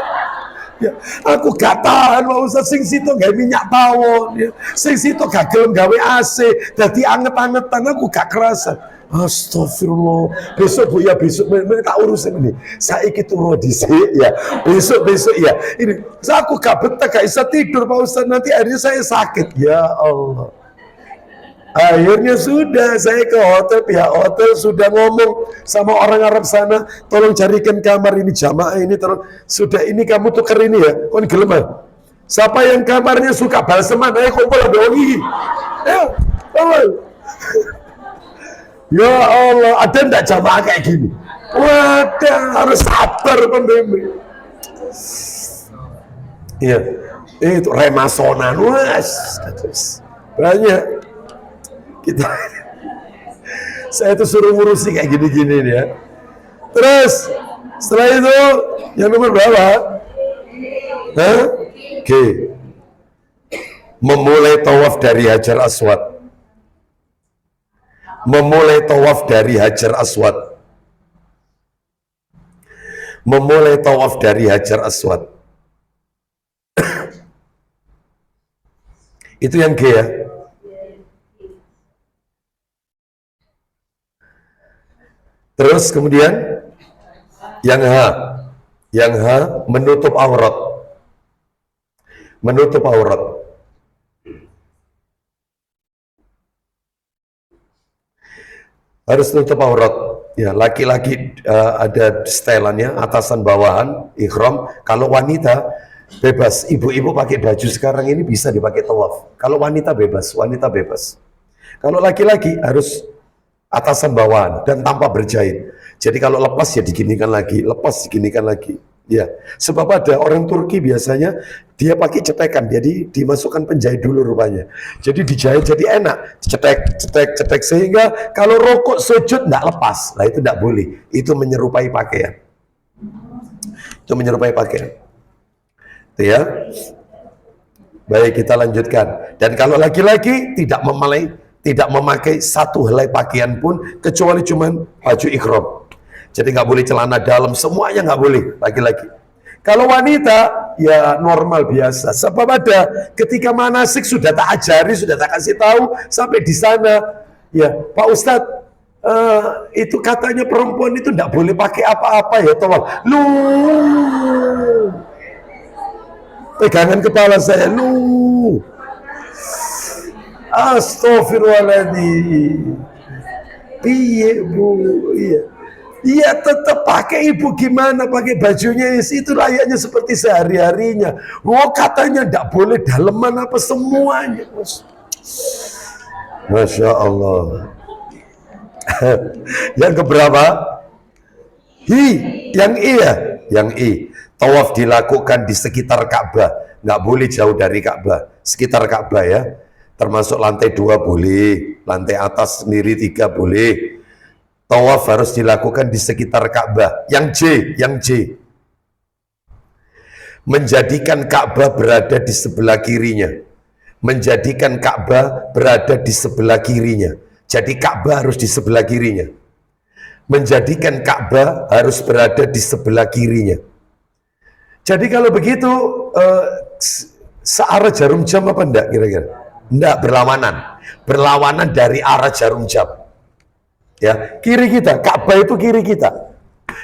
Ya, aku gak tahan Pak Ustadz, sing situ gak minyak tawon ya. Sing situ gak gelem gawe AC, jadi anget-angetan aku gak kerasa. Astagfirullah, besok Bu ya, besok tak urusin ini. Saiki turu dhisik ya, besok ya. Ini aku gak betah, gak bisa tidur Pak Ustadz, nanti akhirnya saya sakit. Ya Allah. Akhirnya sudah, saya ke hotel, pihak hotel sudah ngomong sama orang Arab sana, tolong carikan kamar ini jamaah ini, tolong. Sudah ini kamu tuker ini ya, kon gelem. Siapa yang kamarnya suka balseman, ayo kumpul dong. Ya, ya Allah, ada enggak jamaah kayak gini? Wadah, harus sabar pembimbing. Iya, itu remasonan, banyak. Kita, saya tuh suruh ngurusi kayak gini-gini ya. Terus setelah itu yang nomor berapa? Hah? G. Memulai tawaf dari Hajar Aswad. Memulai tawaf dari Hajar Aswad. Memulai tawaf dari Hajar Aswad. Itu yang G ya. Terus kemudian yang H menutup aurat. Menutup aurat. Harus tutup aurat. Ya, laki-laki ada setelannya, atasan bawahan, ihram. Kalau wanita bebas. Ibu-ibu pakai baju sekarang ini bisa dipakai tawaf. Kalau wanita bebas, wanita bebas. Kalau laki-laki harus atasan bawahan dan tanpa berjahit. Jadi kalau lepas ya diginikan lagi, lepas diginikan lagi. Ya, sebab ada orang Turki biasanya dia pakai cetekan, jadi dimasukkan penjahit dulu rupanya. Jadi dijahit jadi enak, cetek sehingga kalau rokok sujud nggak lepas. Nah itu nggak boleh, itu menyerupai pakaian. Itu menyerupai pakaian. Itu ya. Baik, kita lanjutkan. Dan kalau laki-laki tidak memakai satu helai pakaian pun kecuali cuman baju ihram. Jadi nggak boleh celana dalam, semuanya nggak boleh laki-laki. Kalau wanita ya normal biasa. Sebab ada ketika manasik sudah tak ajari, sudah tak kasih tahu sampai di sana. Ya Pak Ustadz, itu katanya perempuan itu nggak boleh pakai apa-apa ya tolong. Lu pegangan kepala saya lu. Astagfirullahaladzim. Iya Bu, iya. Iya tetap pakai Ibu, gimana pakai bajunya itu layaknya seperti sehari-harinya. Oh katanya tidak boleh daleman apa semuanya. Masya Allah. Yang keberapa? Yang I ya? Yang I. Tawaf dilakukan di sekitar Ka'bah. Nggak boleh jauh dari Ka'bah. Sekitar Ka'bah ya. Termasuk lantai 2 boleh. Lantai atas sendiri 3 boleh. Tawaf harus dilakukan di sekitar Ka'bah. Yang J. Menjadikan Ka'bah berada di sebelah kirinya. Menjadikan Ka'bah berada di sebelah kirinya. Jadi Ka'bah harus di sebelah kirinya. Menjadikan Ka'bah harus berada di sebelah kirinya. Jadi kalau begitu searah jarum jam apa enggak kira-kira? Enggak, berlawanan. Berlawanan dari arah jarum jam. Ya, kiri kita, Ka'bah itu kiri kita.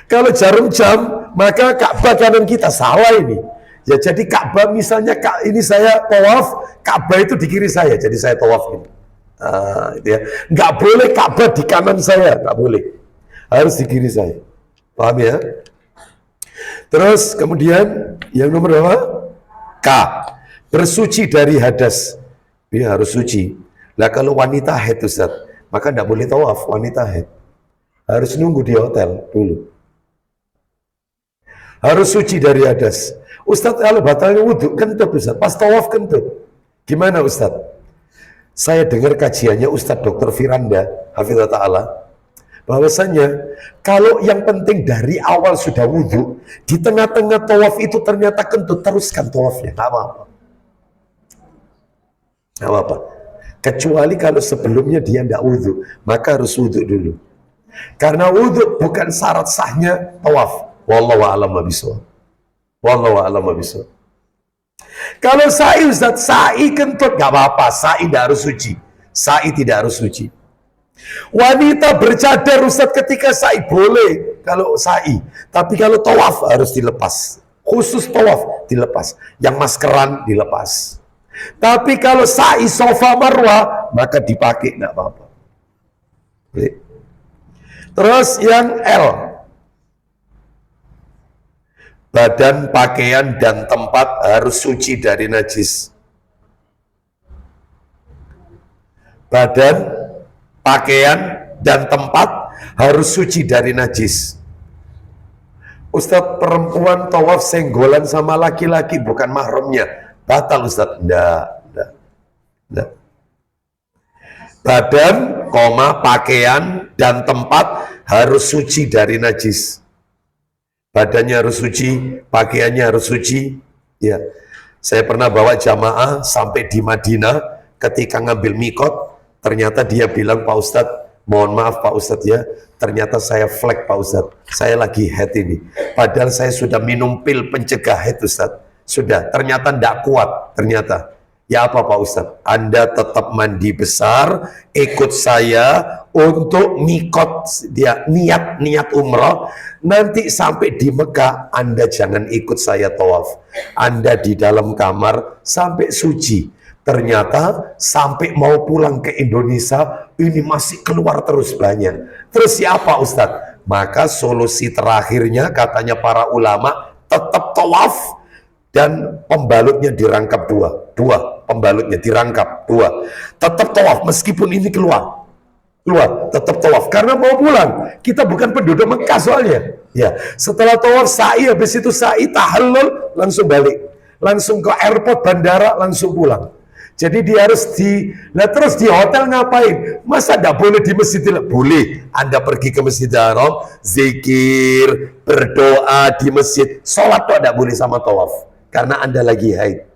Kalau jarum jam, maka Ka'bah kanan kita, salah ini. Ya jadi Ka'bah misalnya ini saya tawaf, Ka'bah itu di kiri saya, jadi saya tawaf ini. Itu ya. Nggak boleh Ka'bah di kanan saya, nggak boleh. Harus di kiri saya. Paham ya? Terus kemudian yang nomor berapa? K. Bersuci dari hadas. Ini harus suci. Lah kalau wanita haid Ustaz, maka tidak boleh tawaf wanita haid. Harus nunggu di hotel dulu. Harus suci dari hadas. Ustadz kalau batalnya wudhu kentut Ustadz, pas tawaf kentut. Gimana Ustadz? Saya dengar kajiannya Ustadz Dr. Firanda, Hafizah Ta'ala. Bahwasanya kalau yang penting dari awal sudah wudhu, di tengah-tengah tawaf itu ternyata kentut, teruskan tawafnya, nggak apa-apa. Nggak apa-apa. Kecuali kalau sebelumnya dia tidak wudhu, maka harus wudhu dulu. Karena wudhu bukan syarat sahnya tawaf. Wallahu a'lam bishawab. Wallahu a'lam bishawab. Kalau sa'i Ustaz, sa'i kentut nggak apa-apa, sa'i tidak harus suci. Sa'i tidak harus suci. Wanita bercadar Ustaz ketika sa'i boleh kalau sa'i, tapi kalau tawaf harus dilepas. Khusus tawaf dilepas. Yang maskeran dilepas. Tapi kalau sa'i Safa Marwah maka dipakai, enggak apa-apa. Terus yang L, badan, pakaian dan tempat harus suci dari najis. Badan, pakaian dan tempat harus suci dari najis. Ustadz, perempuan tawaf senggolan sama laki-laki bukan mahramnya, batal Ustadz. Enggak. Badan, pakaian dan tempat harus suci dari najis. Badannya harus suci, pakaiannya harus suci. Ya, saya pernah bawa jamaah sampai di Madinah, ketika ngambil mikot, ternyata dia bilang, Pak Ustadz, mohon maaf Pak Ustadz ya, ternyata saya flek Pak Ustadz, saya lagi head ini. Padahal saya sudah minum pil pencegah head Ustadz. Sudah, ternyata tidak kuat, ternyata. Ya apa Pak Ustadz? Anda tetap mandi besar, ikut saya untuk mikot dia, niat umrah. Nanti sampai di Mekah, Anda jangan ikut saya tawaf. Anda di dalam kamar sampai suci. Ternyata sampai mau pulang ke Indonesia, ini masih keluar terus banyak. Terus siapa Ustadz? Maka solusi terakhirnya katanya para ulama, tetap tawaf dan pembalutnya dirangkap dua pembalutnya dirangkap dua. Tetap tawaf meskipun ini keluar, tetap tawaf karena mau pulang. Kita bukan penduduk Mekah soalnya. Ya, setelah tawaf sa'i, habis itu sa'i tahallul, langsung balik, langsung ke airport bandara, langsung pulang. Jadi dia harus terus di hotel ngapain? Masa tidak boleh di Masjidil Haram? Boleh. Anda pergi ke Masjidil Haram, zikir, berdoa di masjid. Sholat kok tidak boleh sama tawaf, karena Anda lagi haid.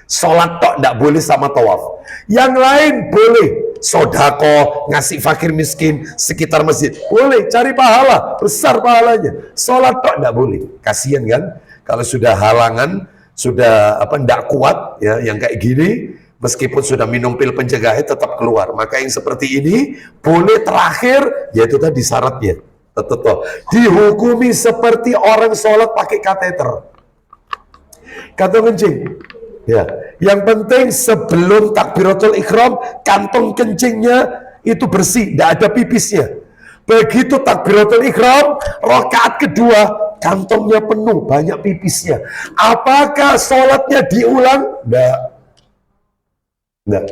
Sholat tok tidak boleh sama tawaf. Yang lain boleh, sodako, ngasih fakir miskin sekitar masjid, boleh, cari pahala, besar pahalanya. Sholat tok tidak boleh, kasihan kan? Kalau sudah halangan, sudah tidak kuat ya, yang kayak gini, meskipun sudah minum pil pencegah tetap keluar. Maka yang seperti ini boleh terakhir, yaitu tadi syaratnya. Tetap dihukumi seperti orang sholat pakai kateter, kantong kencing. Ya, yang penting sebelum takbiratul ihram kantong kencingnya itu bersih, tidak ada pipisnya. Begitu takbiratul ihram rakaat kedua kantongnya penuh, banyak pipisnya. Apakah sholatnya diulang? Tidak.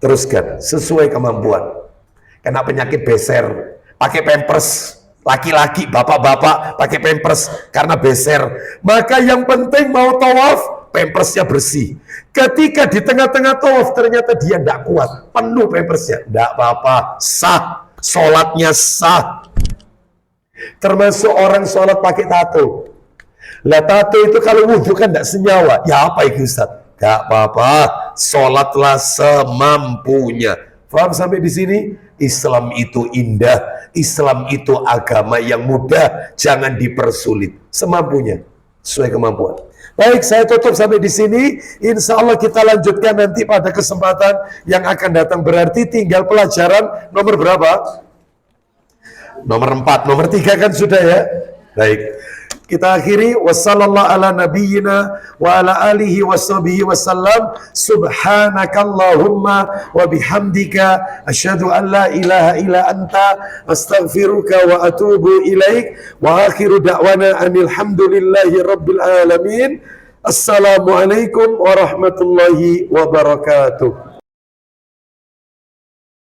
Teruskan sesuai kemampuan. Kena penyakit beser, pakai pampers. Laki-laki, bapak-bapak pakai pampers karena beser. Maka yang penting mau tawaf, pampersnya bersih. Ketika di tengah-tengah tawaf ternyata dia tidak kuat, penuh pampersnya, tidak apa-apa, sah, sholatnya sah. Termasuk orang sholat pakai tato. Lah tato itu kalau wudhu kan tidak senyawa. Ya apa itu Ustaz? Gak apa-apa, sholatlah semampunya. Paham sampai di sini? Islam itu indah, Islam itu agama yang mudah, jangan dipersulit, semampunya, sesuai kemampuan. Baik, saya tutup sampai di sini. Insya Allah kita lanjutkan nanti pada kesempatan yang akan datang. Berarti tinggal pelajaran nomor berapa? Nomor 4, nomor 3 kan sudah ya. Baik, kita akhiri. Wassallallahu ala nabiyyina wa ala alihi washabihi wasallam. Subhanakallahumma wa bihamdika asyhadu an la ilaha illa anta astaghfiruka wa atubu ilaik. Wa akhiru da'wana anil hamdulillahi rabbil alamin. Assalamualaikum warahmatullahi wabarakatuh.